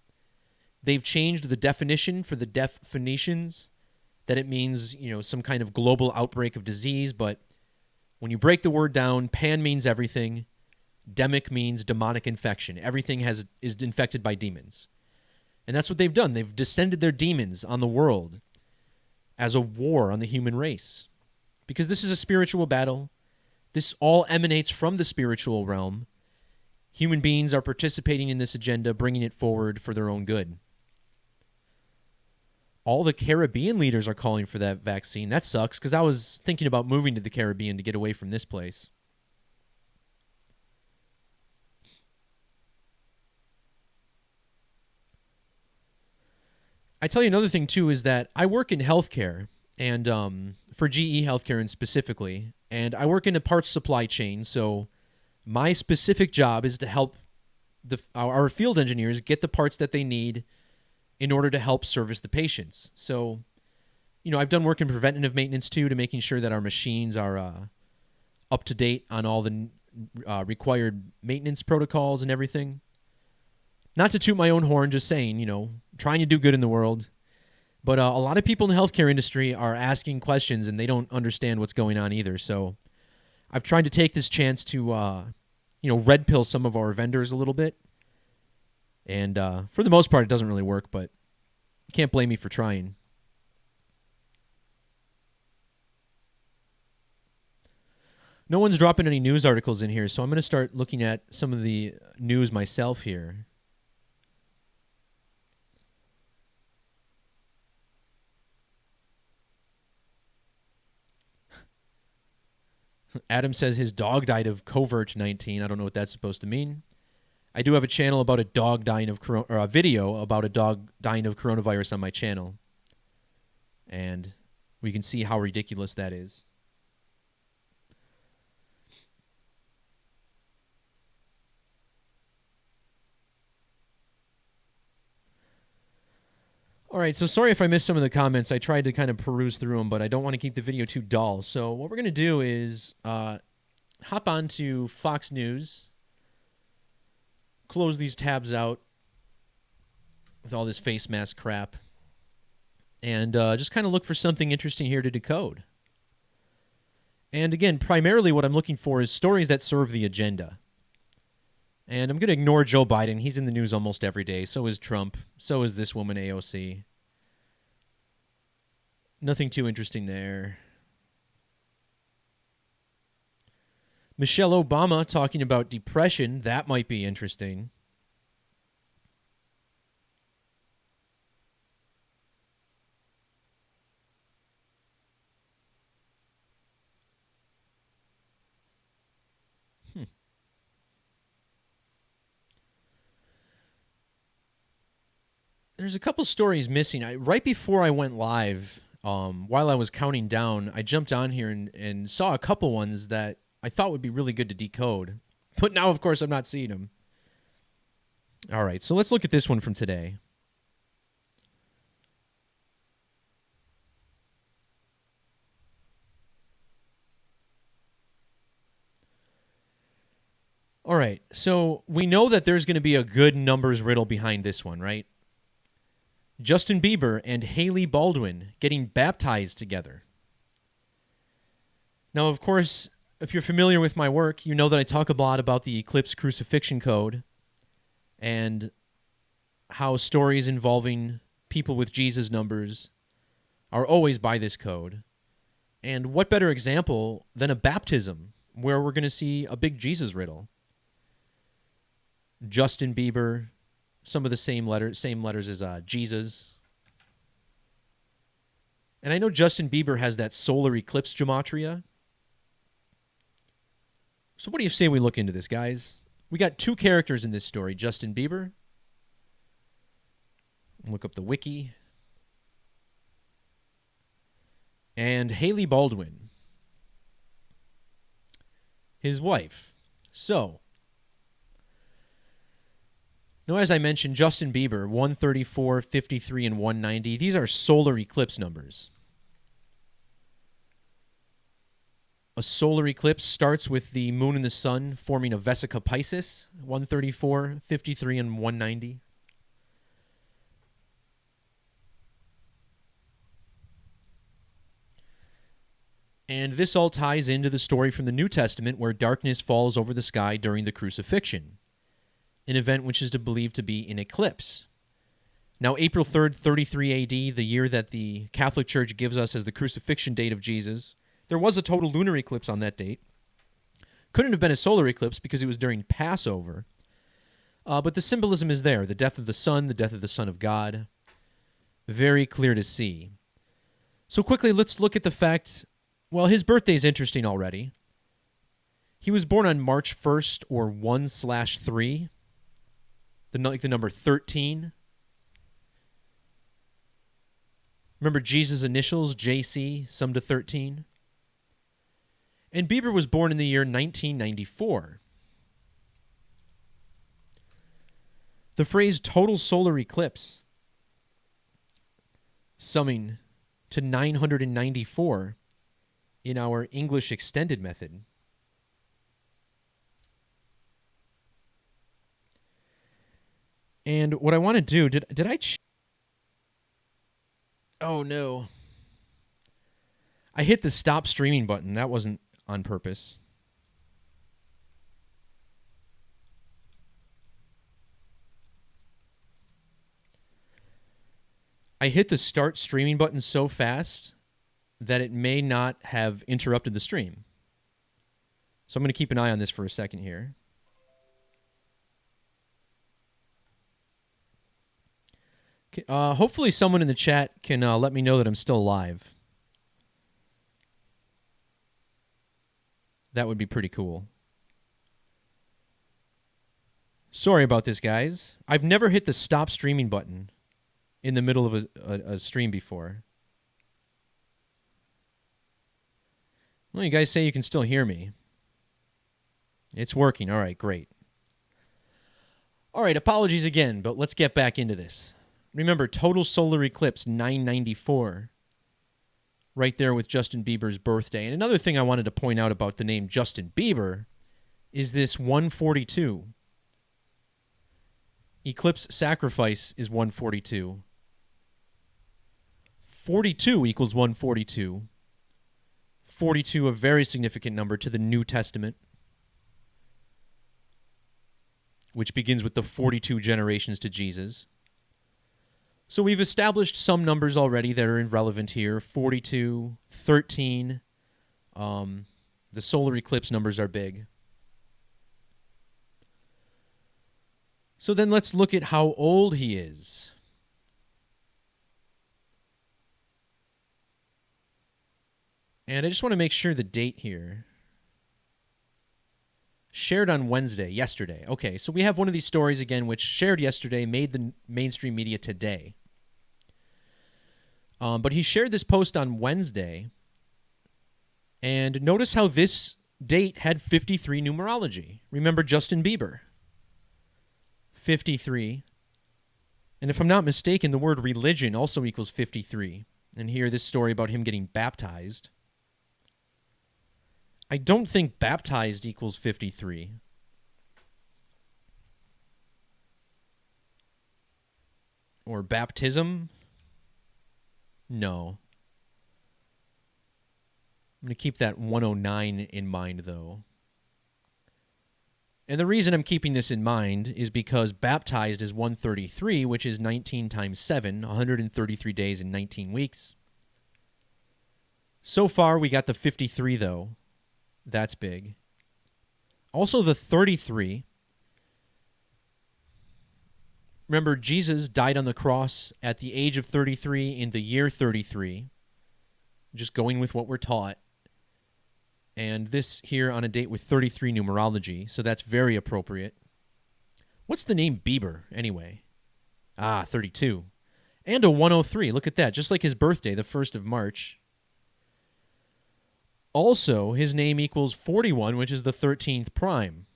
They've changed the definition for the deaf Phoenicians, that it means, some kind of global outbreak of disease, but when you break the word down, pan means everything. Demic means demonic infection. Everything is infected by demons. And that's what they've done. They've descended their demons on the world as a war on the human race. Because this is a spiritual battle. This all emanates from the spiritual realm. Human beings are participating in this agenda, bringing it forward for their own good. All the Caribbean leaders are calling for that vaccine. That sucks, because I was thinking about moving to the Caribbean to get away from this place. I tell you another thing, too, is that I work in healthcare, and for GE Healthcare and specifically, and I work in a parts supply chain, so my specific job is to help our field engineers get the parts that they need in order to help service the patients. So, I've done work in preventative maintenance, too, to making sure that our machines are up to date on all the required maintenance protocols and everything. Not to toot my own horn, just saying, trying to do good in the world. But a lot of people in the healthcare industry are asking questions, and they don't understand what's going on either. So I've tried to take this chance to, red pill some of our vendors a little bit. And for the most part, it doesn't really work, but you can't blame me for trying. No one's dropping any news articles in here, so I'm going to start looking at some of the news myself here. Adam says his dog died of COVID-19. I don't know what that's supposed to mean. I do have a channel about a dog dying of or a video about a dog dying of coronavirus on my channel. And we can see how ridiculous that is. All right, so sorry if I missed some of the comments. I tried to kind of peruse through them, but I don't want to keep the video too dull. So what we're going to do is hop on to Fox News, close these tabs out with all this face mask crap, and just kind of look for something interesting here to decode. And again, primarily what I'm looking for is stories that serve the agenda. And I'm going to ignore Joe Biden. He's in the news almost every day. So is Trump. So is this woman, AOC. Nothing too interesting there. Michelle Obama talking about depression. That might be interesting. There's a couple stories missing. Right before I went live, while I was counting down, I jumped on here and saw a couple ones that I thought would be really good to decode. But now, of course, I'm not seeing them. All right, so let's look at this one from today. All right, so we know that there's going to be a good numbers riddle behind this one, right? Justin Bieber and Hailey Baldwin getting baptized together. Now, of course, if you're familiar with my work, you know that I talk a lot about the Eclipse Crucifixion Code and how stories involving people with Jesus numbers are always by this code. And what better example than a baptism where we're going to see a big Jesus riddle? Justin Bieber, some of the same letters as Jesus. And I know Justin Bieber has that solar eclipse gematria. So what do you say we look into this, guys? We got two characters in this story. Justin Bieber. Look up the wiki. And Hailey Baldwin, his wife. So, now, as I mentioned, Justin Bieber, 134, 53, and 190. These are solar eclipse numbers. A solar eclipse starts with the moon and the sun forming a vesica Piscis, 134, 53, and 190. And this all ties into the story from the New Testament where darkness falls over the sky during the crucifixion, an event which is believed to be an eclipse. Now, April 3rd, 33 AD, the year that the Catholic Church gives us as the crucifixion date of Jesus, there was a total lunar eclipse on that date. Couldn't have been a solar eclipse because it was during Passover. But the symbolism is there. The death of the Son of God. Very clear to see. So quickly, let's look at the fact, well, his birthday is interesting already. He was born on March 1st, or 1/3, like the number 13. Remember Jesus' initials, JC, summed to 13? And Bieber was born in the year 1994. The phrase total solar eclipse, summing to 994 in our English extended method. And what I want to do, did I... Oh, no. I hit the stop streaming button. That wasn't on purpose. I hit the start streaming button so fast that it may not have interrupted the stream. So I'm going to keep an eye on this for a second here. Hopefully someone in the chat can let me know that I'm still live. That would be pretty cool. Sorry about this, guys. I've never hit the stop streaming button in the middle of a stream before. Well, you guys say you can still hear me. It's working. All right, great. All right, apologies again, but let's get back into this. Remember, total solar eclipse, 994. Right there with Justin Bieber's birthday. And another thing I wanted to point out about the name Justin Bieber is this 142. Eclipse sacrifice is 142. 42 equals 142. 42, a very significant number to the New Testament, which begins with the 42 generations to Jesus. So we've established some numbers already that are irrelevant here. 42, 13. The solar eclipse numbers are big. So then let's look at how old he is. And I just want to make sure the date here. Shared on Wednesday, yesterday. Okay, so we have one of these stories again, which shared yesterday, made the mainstream media today. But he shared this post on Wednesday. And notice how this date had 53 numerology. Remember Justin Bieber? 53. And if I'm not mistaken, the word religion also equals 53. And here, this story about him getting baptized. I don't think baptized equals 53. Or baptism? No. I'm going to keep that 109 in mind, though. And the reason I'm keeping this in mind is because baptized is 133, which is 19 times 7, 133 days and 19 weeks. So far, we got the 53, though. That's big. Also, the 33. Remember, Jesus died on the cross at the age of 33 in the year 33. Just going with what we're taught. And this here on a date with 33 numerology, so that's very appropriate. What's the name Bieber, anyway? 32. And a 103. Look at that. Just like his birthday, the 1st of March. Also, his name equals 41, which is the 13th prime.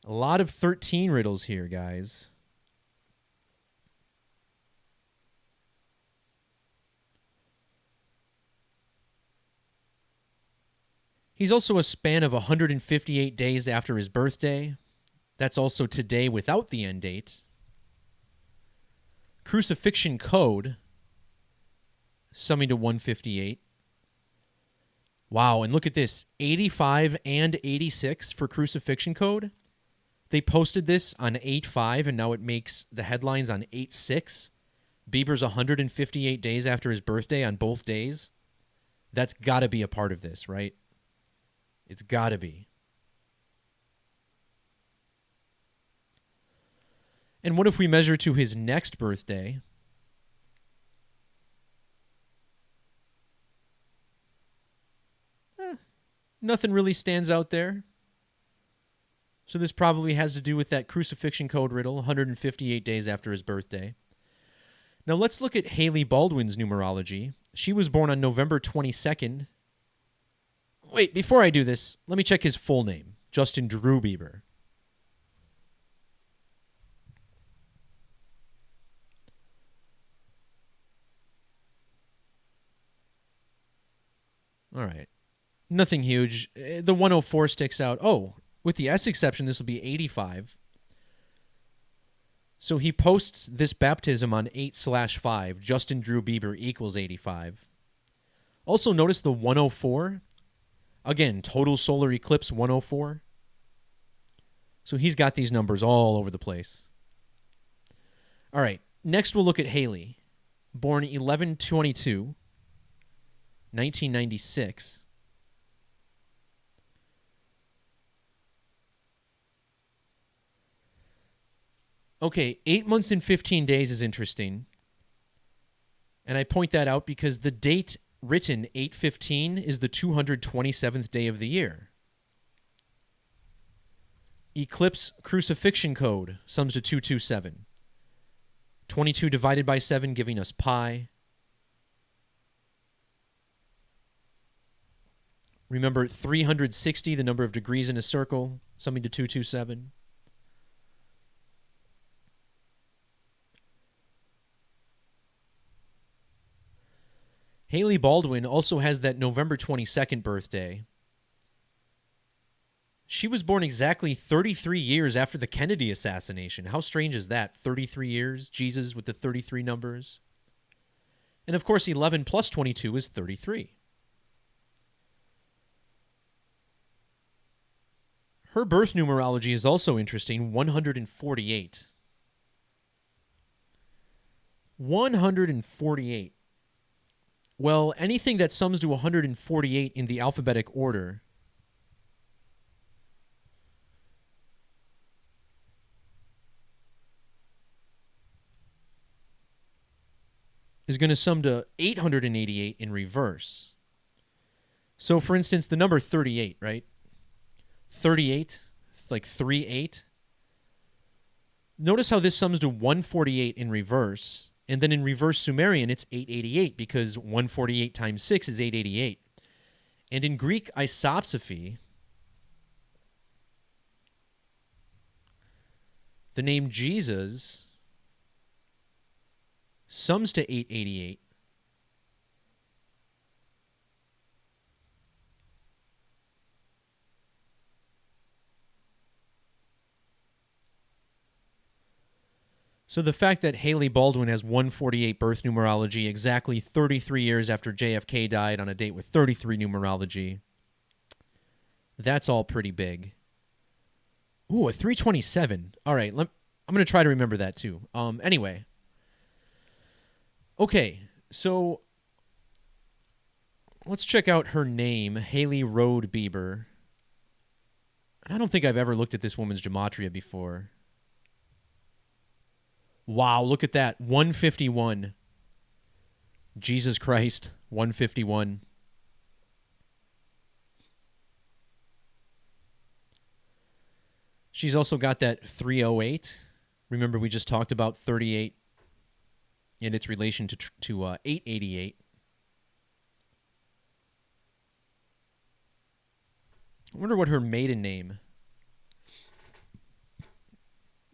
A lot of 13 riddles here, guys. He's also a span of 158 days after his birthday. That's also today without the end date. Crucifixion code, summing to 158. Wow, and look at this, 85 and 86 for crucifixion code. They posted this on 8/5, and now it makes the headlines on 8/6. Bieber's 158 days after his birthday on both days. That's got to be a part of this, right? It's got to be. And what if we measure to his next birthday? Nothing really stands out there. So this probably has to do with that crucifixion code riddle, 158 days after his birthday. Now let's look at Hailey Baldwin's numerology. She was born on November 22nd. Wait, before I do this, let me check his full name. Justin Drew Bieber. All right. Nothing huge. The 104 sticks out. Oh, with the S exception, this will be 85. So he posts this baptism on 8/5. Justin Drew Bieber equals 85. Also notice the 104. Again, total solar eclipse 104. So he's got these numbers all over the place. All right. Next we'll look at Hailey. Born 11/22, 1996. Okay, 8 months and 15 days is interesting. And I point that out because the date written 8/15 is the 227th day of the year. Eclipse crucifixion code sums to 227. 22 divided by 7 giving us pi. Remember 360, the number of degrees in a circle, summing to 227. Hailey Baldwin also has that November 22nd birthday. She was born exactly 33 years after the Kennedy assassination. How strange is that? 33 years, Jesus with the 33 numbers. And of course, 11 plus 22 is 33. Her birth numerology is also interesting, 148. 148. Well, anything that sums to 148 in the alphabetic order is going to sum to 888 in reverse. So, for instance, the number 38, right? 38, like 38. Notice how this sums to 148 in reverse. And then in reverse Sumerian, it's 888 because 148 times 6 is 888. And in Greek isopsophy, the name Jesus sums to 888. So the fact that Hailey Baldwin has 148 birth numerology exactly 33 years after JFK died on a date with 33 numerology, that's all pretty big. Ooh, a 327. All right, I'm going to try to remember that too. Anyway. Okay, so let's check out her name, Hailey Road Bieber. I don't think I've ever looked at this woman's gematria before. Wow, look at that. 151. Jesus Christ, 151. She's also got that 308. Remember, we just talked about 38 and its relation to 888. I wonder what her maiden name.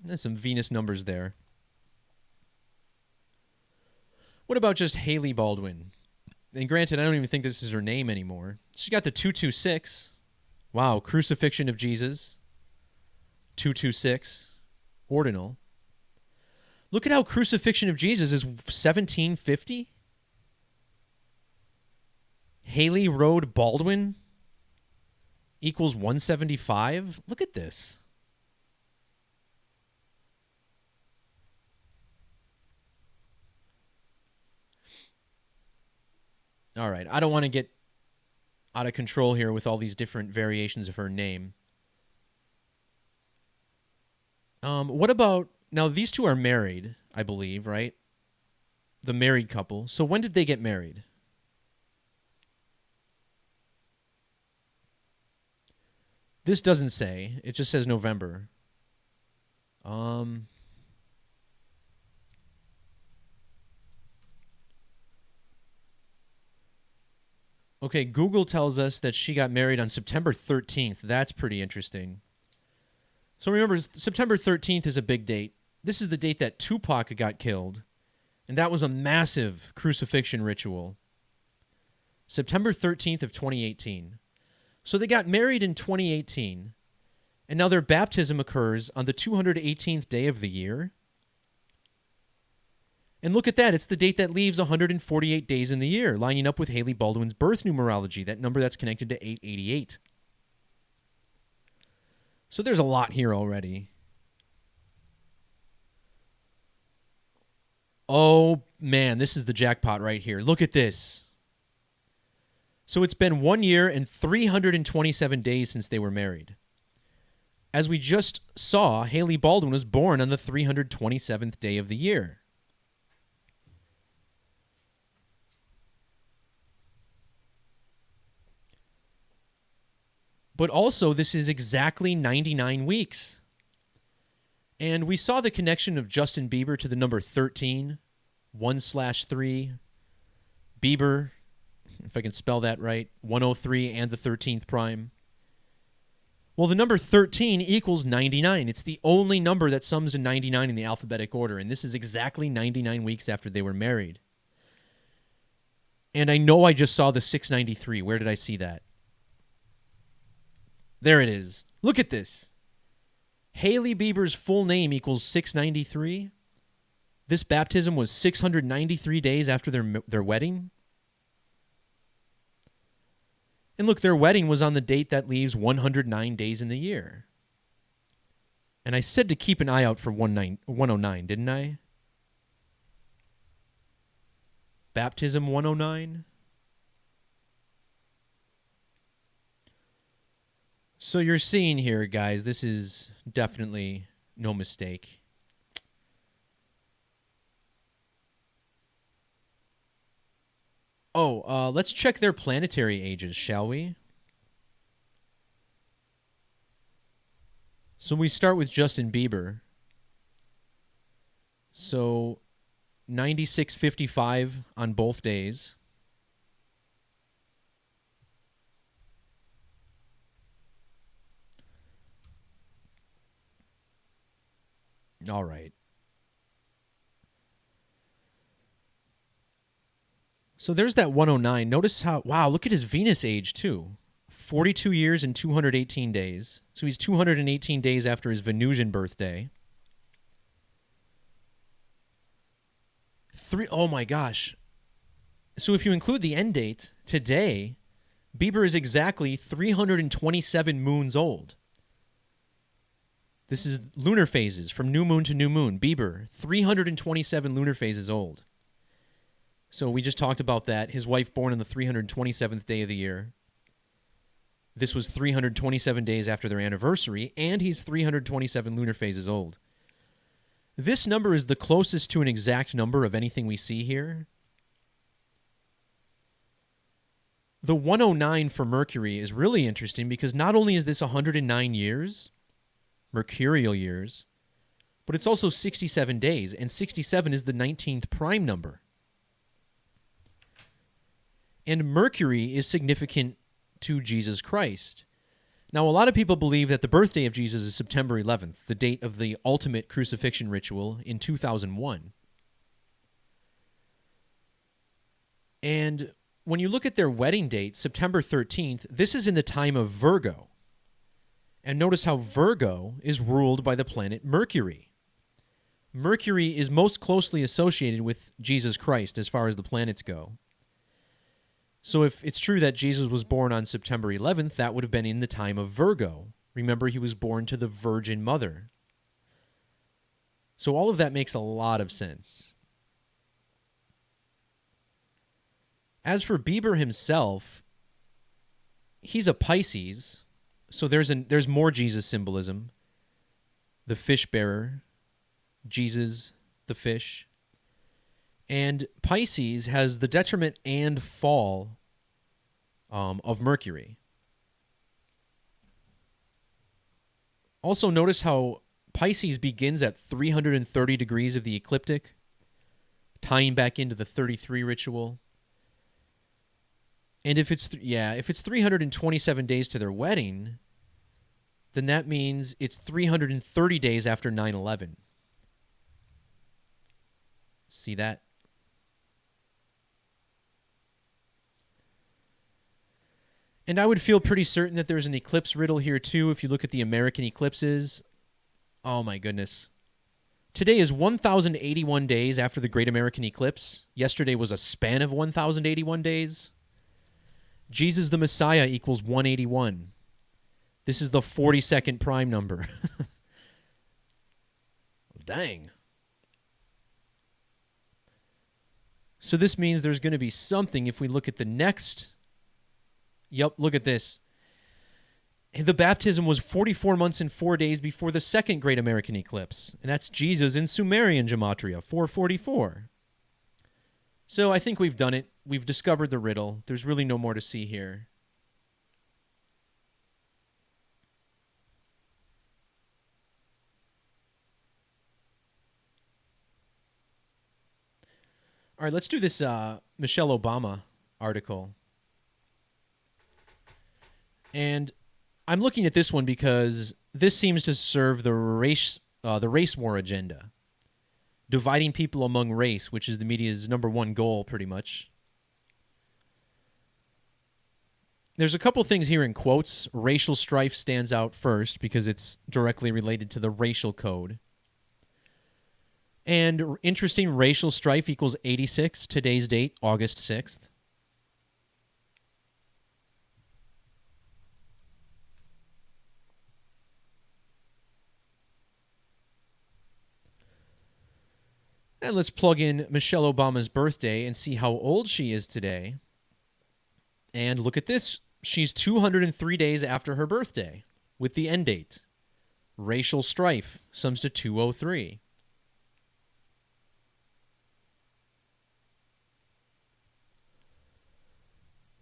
There's some Venus numbers there. What about just Hailey Baldwin? And granted, I don't even think this is her name anymore. She's got the 226. Wow, Crucifixion of Jesus, 226, ordinal. Look at how Crucifixion of Jesus is 1750. Haley Road Baldwin equals 175. Look at this. All right, I don't want to get out of control here with all these different variations of her name. What about, now these two are married, I believe, right? The married couple. So when did they get married? This doesn't say. It just says November. Okay, Google tells us that she got married on September 13th. That's pretty interesting. So remember, September 13th is a big date. This is the date that Tupac got killed, and that was a massive crucifixion ritual. September 13th of 2018. So they got married in 2018, and now their baptism occurs on the 218th day of the year. And look at that. It's the date that leaves 148 days in the year, lining up with Haley Baldwin's birth numerology, that number that's connected to 888. So there's a lot here already. Oh, man, this is the jackpot right here. Look at this. So it's been 1 year and 327 days since they were married. As we just saw, Haley Baldwin was born on the 327th day of the year. But also, this is exactly 99 weeks. And we saw the connection of Justin Bieber to the number 13, 1/3, Bieber, if I can spell that right, 103 and the 13th prime. Well, the number 13 equals 99. It's the only number that sums to 99 in the alphabetic order, and this is exactly 99 weeks after they were married. And I know I just saw the 693. Where did I see that? There it is. Look at this. Haley Bieber's full name equals 693. This baptism was 693 days after their wedding. And look, their wedding was on the date that leaves 109 days in the year. And I said to keep an eye out for 109, didn't I? Baptism 109. So you're seeing here, guys, this is definitely no mistake. Oh, let's check their planetary ages, shall we? So we start with Justin Bieber. So 96.55 on both days. All right. So there's that 109. Notice how, wow, look at his Venus age too. 42 years and 218 days. So he's 218 days after his Venusian birthday. Oh my gosh. So if you include the end date, today, Bieber is exactly 327 moons old. This is lunar phases from new moon to new moon. Bieber, 327 lunar phases old. So we just talked about that. His wife born on the 327th day of the year. This was 327 days after their anniversary, and he's 327 lunar phases old. This number is the closest to an exact number of anything we see here. The 109 for Mercury is really interesting because not only is this 109 years, mercurial years, but it's also 67 days, and 67 is the 19th prime number. And Mercury is significant to Jesus Christ. Now, a lot of people believe that the birthday of Jesus is September 11th, the date of the ultimate crucifixion ritual in 2001. And when you look at their wedding date, September 13th, this is in the time of Virgo. And notice how Virgo is ruled by the planet Mercury. Mercury is most closely associated with Jesus Christ as far as the planets go. So if it's true that Jesus was born on September 11th, that would have been in the time of Virgo. Remember, he was born to the Virgin Mother. So all of that makes a lot of sense. As for Bieber himself, he's a Pisces, so there's more Jesus symbolism. The fish bearer, Jesus, the fish. And Pisces has the detriment and fall of Mercury. Also, notice how Pisces begins at 330 degrees of the ecliptic, tying back into the 33 ritual. And if it's 327 days to their wedding, then that means it's 330 days after 9/11. See that? And I would feel pretty certain that there's an eclipse riddle here too if you look at the American eclipses. Oh my goodness. Today is 1,081 days after the Great American Eclipse. Yesterday was a span of 1,081 days. Jesus the Messiah equals 181. This is the 42nd prime number. Dang. So this means there's going to be something if we look at the next. Yep, look at this. The baptism was 44 months and 4 days before the second Great American Eclipse. And that's Jesus in Sumerian Gematria, 444. So I think we've done it. We've discovered the riddle. There's really no more to see here. All right, let's do this Michelle Obama article. And I'm looking at this one because this seems to serve the race war agenda, dividing people among race, which is the media's number one goal, pretty much. There's a couple things here in quotes. Racial strife stands out first because it's directly related to the racial code. And interesting, racial strife equals 86, today's date, August 6th. And let's plug in Michelle Obama's birthday and see how old she is today. And look at this. She's 203 days after her birthday with the end date. Racial strife sums to 203.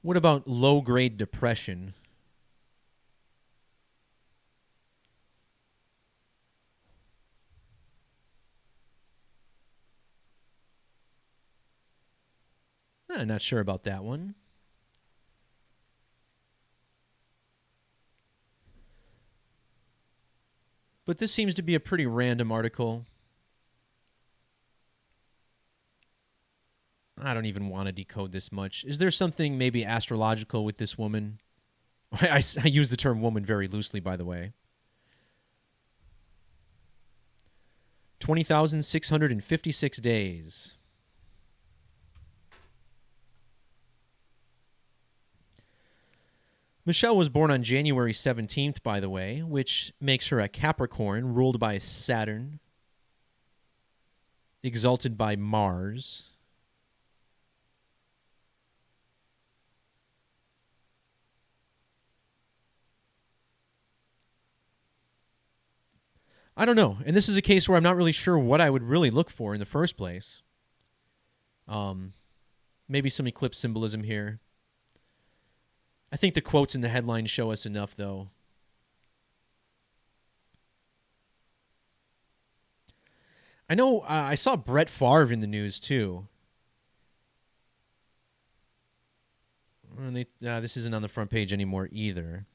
What about low-grade depression? I'm not sure about that one. But this seems to be a pretty random article. I don't even want to decode this much. Is there something maybe astrological with this woman? I use the term woman very loosely, by the way. 20,656 days. Michelle was born on January 17th, by the way, which makes her a Capricorn ruled by Saturn, exalted by Mars. I don't know. And this is a case where I'm not really sure what I would really look for in the first place. Maybe some eclipse symbolism here. I think the quotes in the headline show us enough, though. I know I saw Brett Favre in the news, too. And this isn't on the front page anymore, either.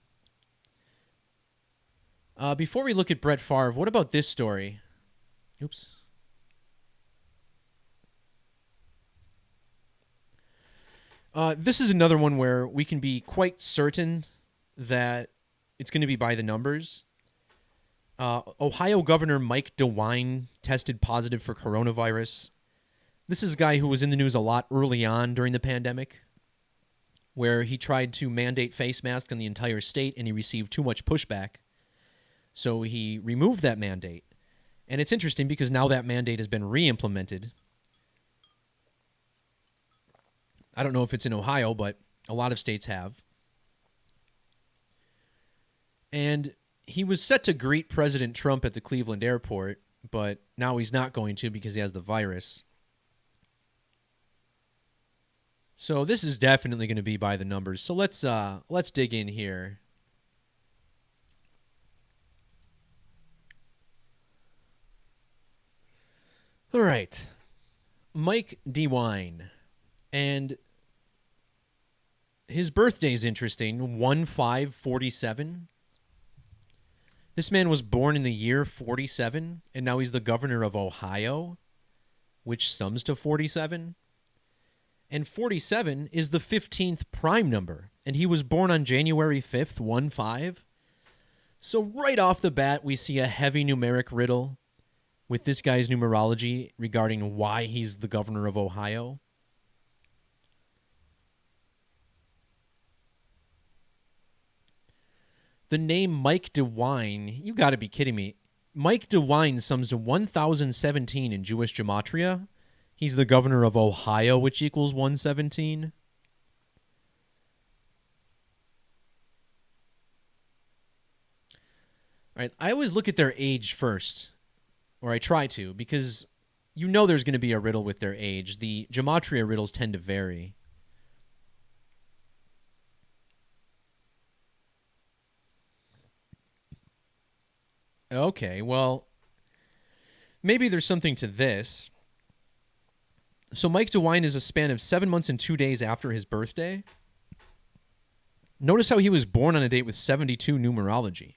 Before we look at Brett Favre, what about this story? Oops. This is another one where we can be quite certain that it's going to be by the numbers. Ohio Governor Mike DeWine tested positive for coronavirus. This is a guy who was in the news a lot early on during the pandemic, where he tried to mandate face masks in the entire state and he received too much pushback. So he removed that mandate. And it's interesting because now that mandate has been re-implemented. I don't know if it's in Ohio, but a lot of states have. And he was set to greet President Trump at the Cleveland airport, but now he's not going to because he has the virus. So this is definitely going to be by the numbers. So let's dig in here. All right. Mike DeWine. And his birthday is interesting, 1/5/47. This man was born in the year 47, and now he's the governor of Ohio, which sums to 47. And 47 is the 15th prime number, and he was born on January 5th, 1/5. So right off the bat, we see a heavy numeric riddle with this guy's numerology regarding why he's the governor of Ohio. The name Mike DeWine, you got to be kidding me. Mike DeWine sums to 1017 in Jewish Gematria. He's the governor of Ohio, which equals 117. All right, I always look at their age first, or I try to, because you know there's going to be a riddle with their age. The Gematria riddles tend to vary. Okay, well, maybe there's something to this. So Mike DeWine is a span of 7 months and 2 days after his birthday. Notice how he was born on a date with 72 numerology.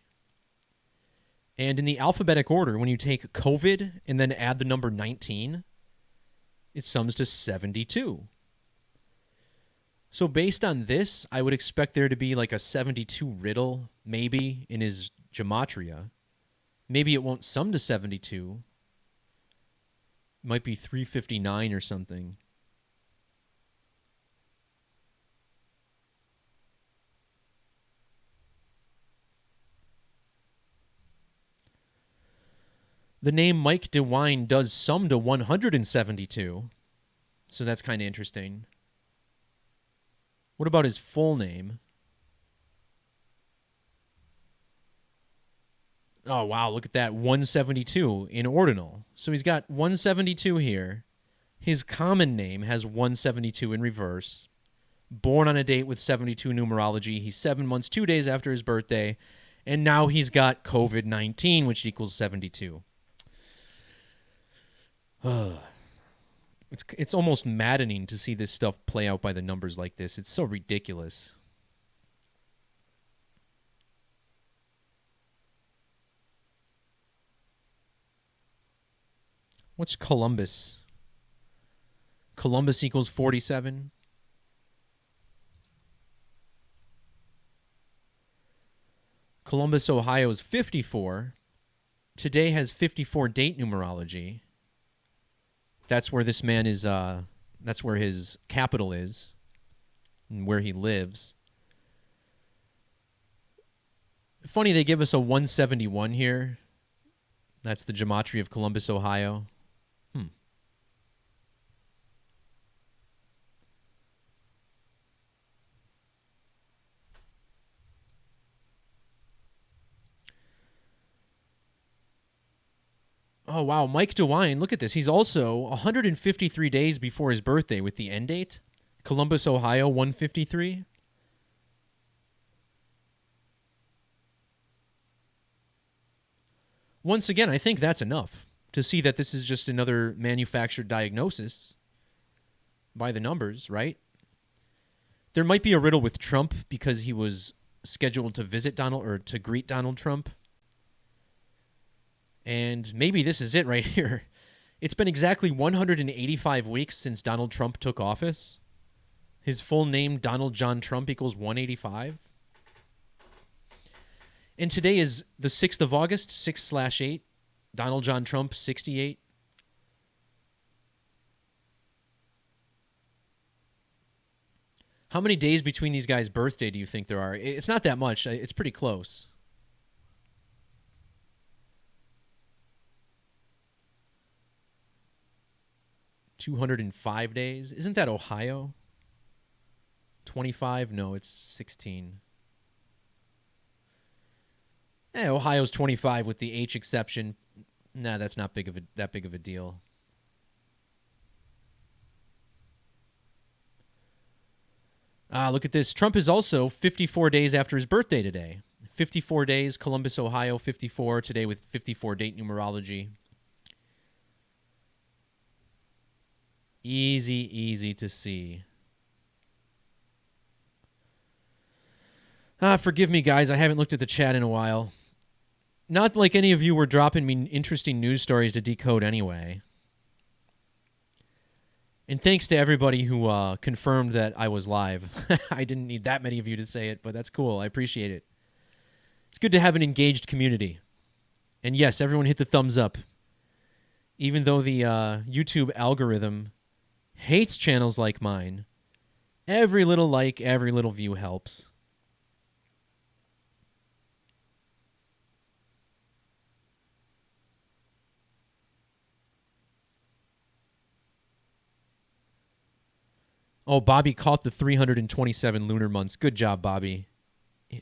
And in the alphabetic order, when you take COVID and then add the number 19, it sums to 72. So based on this, I would expect there to be like a 72 riddle, maybe, in his Gematria. Maybe it won't sum to 72. It might be 359 or something. The name Mike DeWine does sum to 172, so that's kind of interesting. What about his full name? Oh, wow, look at that, 172 in ordinal. So he's got 172 here. His common name has 172 in reverse. Born on a date with 72 numerology. He's 7 months, 2 days after his birthday. And now he's got COVID-19, which equals 72. It's almost maddening to see this stuff play out by the numbers like this. It's so ridiculous. What's Columbus? Columbus equals 47. Columbus, Ohio is 54. Today has 54 date numerology. That's where this man is, that's where his capital is and where he lives. Funny they give us a 171 here. That's the Gematria of Columbus, Ohio. Oh, wow. Mike DeWine, look at this. He's also 153 days before his birthday with the end date. Columbus, Ohio, 153. Once again, I think that's enough to see that this is just another manufactured diagnosis by the numbers, right? There might be a riddle with Trump because he was scheduled to visit Donald or to greet Donald Trump. And maybe this is it right here. It's been exactly 185 weeks since Donald Trump took office. His full name, Donald John Trump, equals 185. And today is the 6th of August, 6/8. Donald John Trump, 68. How many days between these guys' birthday do you think there are? It's not that much. It's pretty close. 205 days. Isn't that Ohio? 25? No, it's 16. Ohio's 25 with the H exception. Nah, that's not that big of a deal. Look at this. Trump is also 54 days after his birthday today. 54 days, Columbus, Ohio, 54. Today with 54 date numerology. Easy to see. Forgive me, guys. I haven't looked at the chat in a while. Not like any of you were dropping me interesting news stories to decode anyway. And thanks to everybody who confirmed that I was live. I didn't need that many of you to say it, but that's cool. I appreciate it. It's good to have an engaged community. And yes, everyone hit the thumbs up. Even though the YouTube algorithm hates channels like mine, every little like, every little view helps. Oh, Bobby caught the 327 lunar months. Good job, Bobby.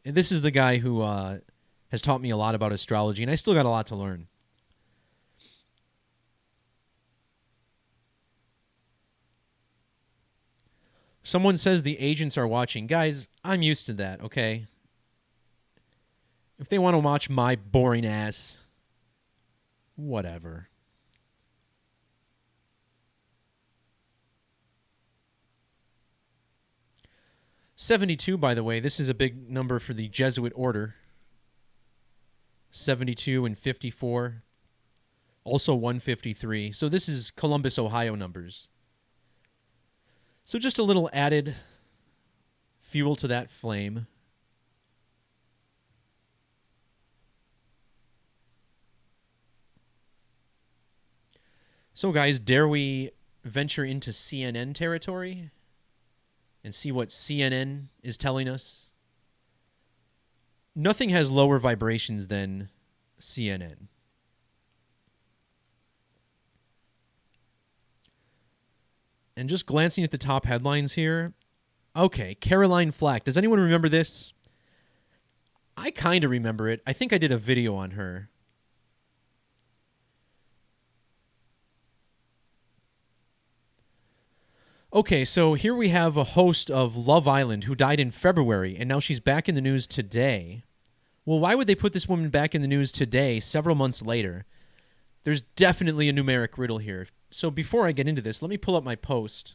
This is the guy who has taught me a lot about astrology, and I still got a lot to learn. Someone says the agents are watching. Guys, I'm used to that, okay? If they want to watch my boring ass, whatever. $72, by the way. This is a big number for the Jesuit order. 72 and 54. Also 153. So this is Columbus, Ohio numbers. So just a little added fuel to that flame. So guys, dare we venture into CNN territory and see what CNN is telling us? Nothing has lower vibrations than CNN. And just glancing at the top headlines here. Okay, Caroline Flack. Does anyone remember this? I kind of remember it. I think I did a video on her. Okay, so here we have a host of Love Island who died in February, and now she's back in the news today. Well, why would they put this woman back in the news today, several months later? There's definitely a numeric riddle here. So before I get into this, let me pull up my post.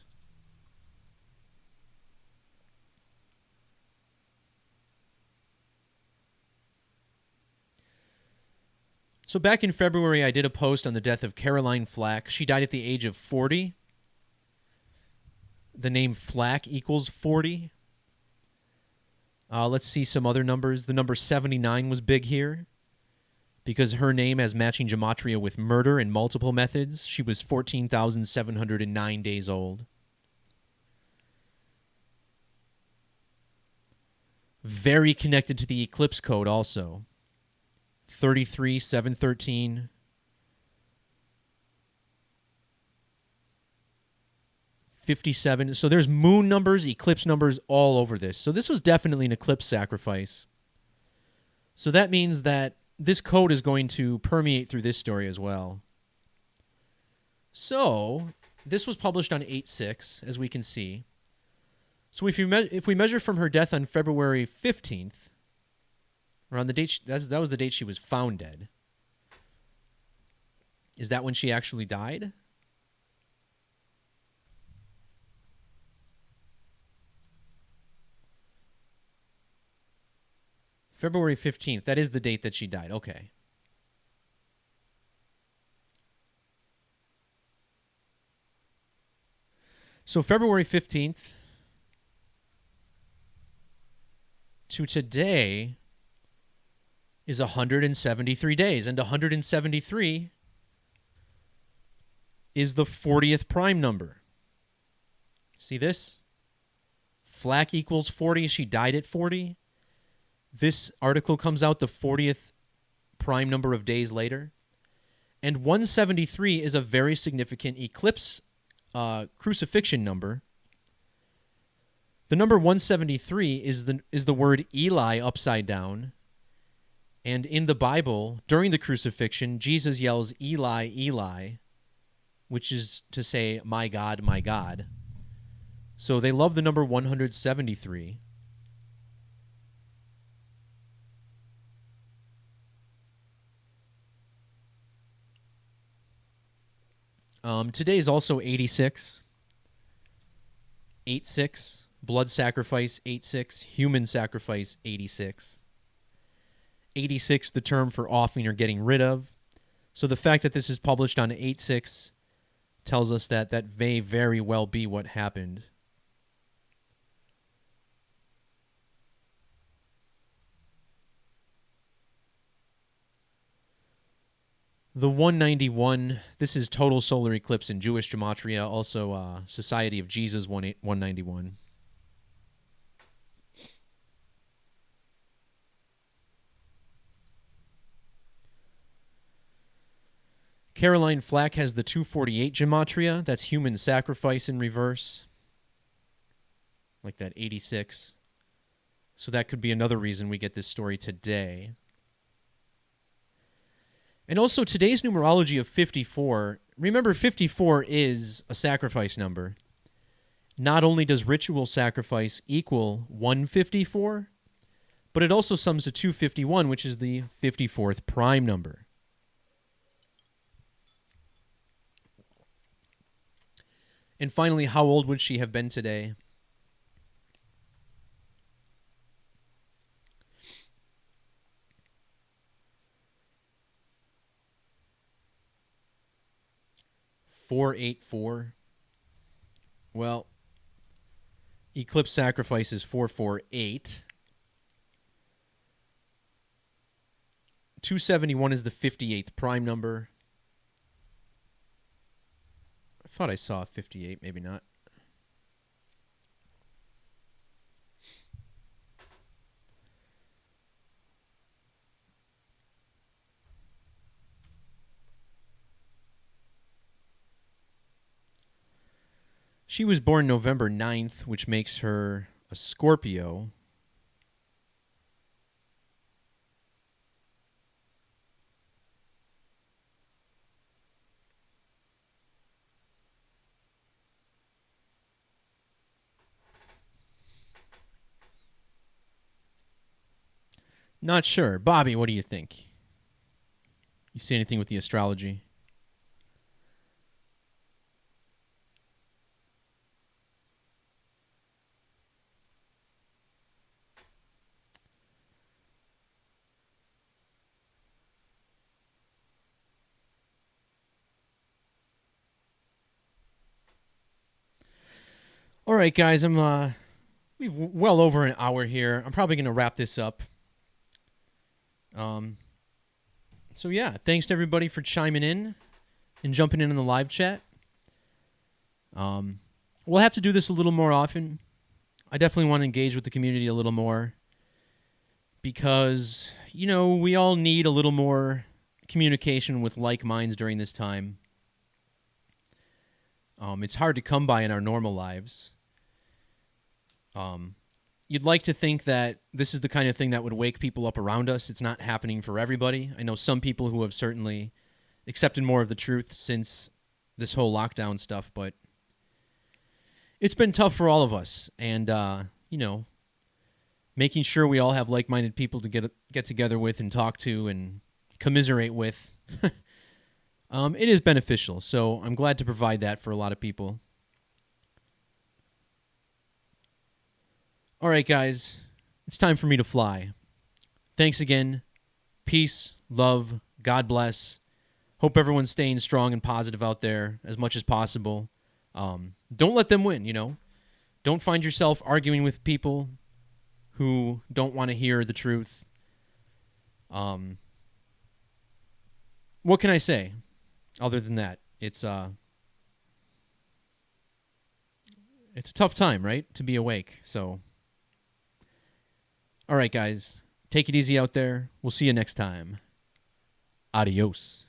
So back in February, I did a post on the death of Caroline Flack. She died at the age of 40. The name Flack equals 40. Let's see some other numbers. The number 79 was big here because her name has matching gematria with murder in multiple methods. She was 14,709 days old. Very connected to the eclipse code also. 33,713. 57. So there's moon numbers, eclipse numbers all over this. So this was definitely an eclipse sacrifice. So that means that this code is going to permeate through this story as well. So this was published on 8/6, as we can see. So if we measure from her death on February 15th, or on the date, that was the date she was found dead. Is that when she actually died? February 15th. That is the date that she died. Okay. So February 15th to today is 173 days, and 173 is the 40th prime number. See this? Flack equals 40. She died at 40. This article comes out the 40th prime number of days later. And 173 is a very significant eclipse crucifixion number. The number 173 is the word Eli upside down. And in the Bible, during the crucifixion, Jesus yells, Eli, Eli, which is to say, my God, my God. So they love the number 173. Today is also 86. 86. Blood sacrifice, 86. Human sacrifice, 86. 86, the term for offing or getting rid of. So the fact that this is published on 86 tells us that that may very well be what happened. The 191, this is total solar eclipse in Jewish Gematria, also Society of Jesus 191. Caroline Flack has the 248 Gematria. That's human sacrifice in reverse. Like that 86. So that could be another reason we get this story today. And also today's numerology of 54. Remember, 54 is a sacrifice number. Not only does ritual sacrifice equal 154, but it also sums to 251, which is the 54th prime number. And finally, how old would she have been today? .484. Well, eclipse sacrifice is 448. 271 is the 58th prime number. I thought I saw 58, maybe not. She was born November 9th, which makes her a Scorpio. Not sure. Bobby, what do you think? You see anything with the astrology? All right, guys, we've well over an hour here. I'm probably going to wrap this up. So yeah, thanks to everybody for chiming in and jumping in on the live chat. We'll have to do this a little more often. I definitely want to engage with the community a little more because, you know, we all need a little more communication with like minds during this time. It's hard to come by in our normal lives. You'd like to think that this is the kind of thing that would wake people up around us. It's not happening for everybody. I know some people who have certainly accepted more of the truth since this whole lockdown stuff, but it's been tough for all of us. And, you know, making sure we all have like-minded people to get together with and talk to and commiserate with, it is beneficial. So I'm glad to provide that for a lot of people. All right, guys, it's time for me to fly. Thanks again. Peace, love, God bless. Hope everyone's staying strong and positive out there as much as possible. Don't let them win, you know. Don't find yourself arguing with people who don't want to hear the truth. Um, what can I say other than that? It's a tough time, right, to be awake. So, all right, guys, take it easy out there. We'll see you next time. Adios.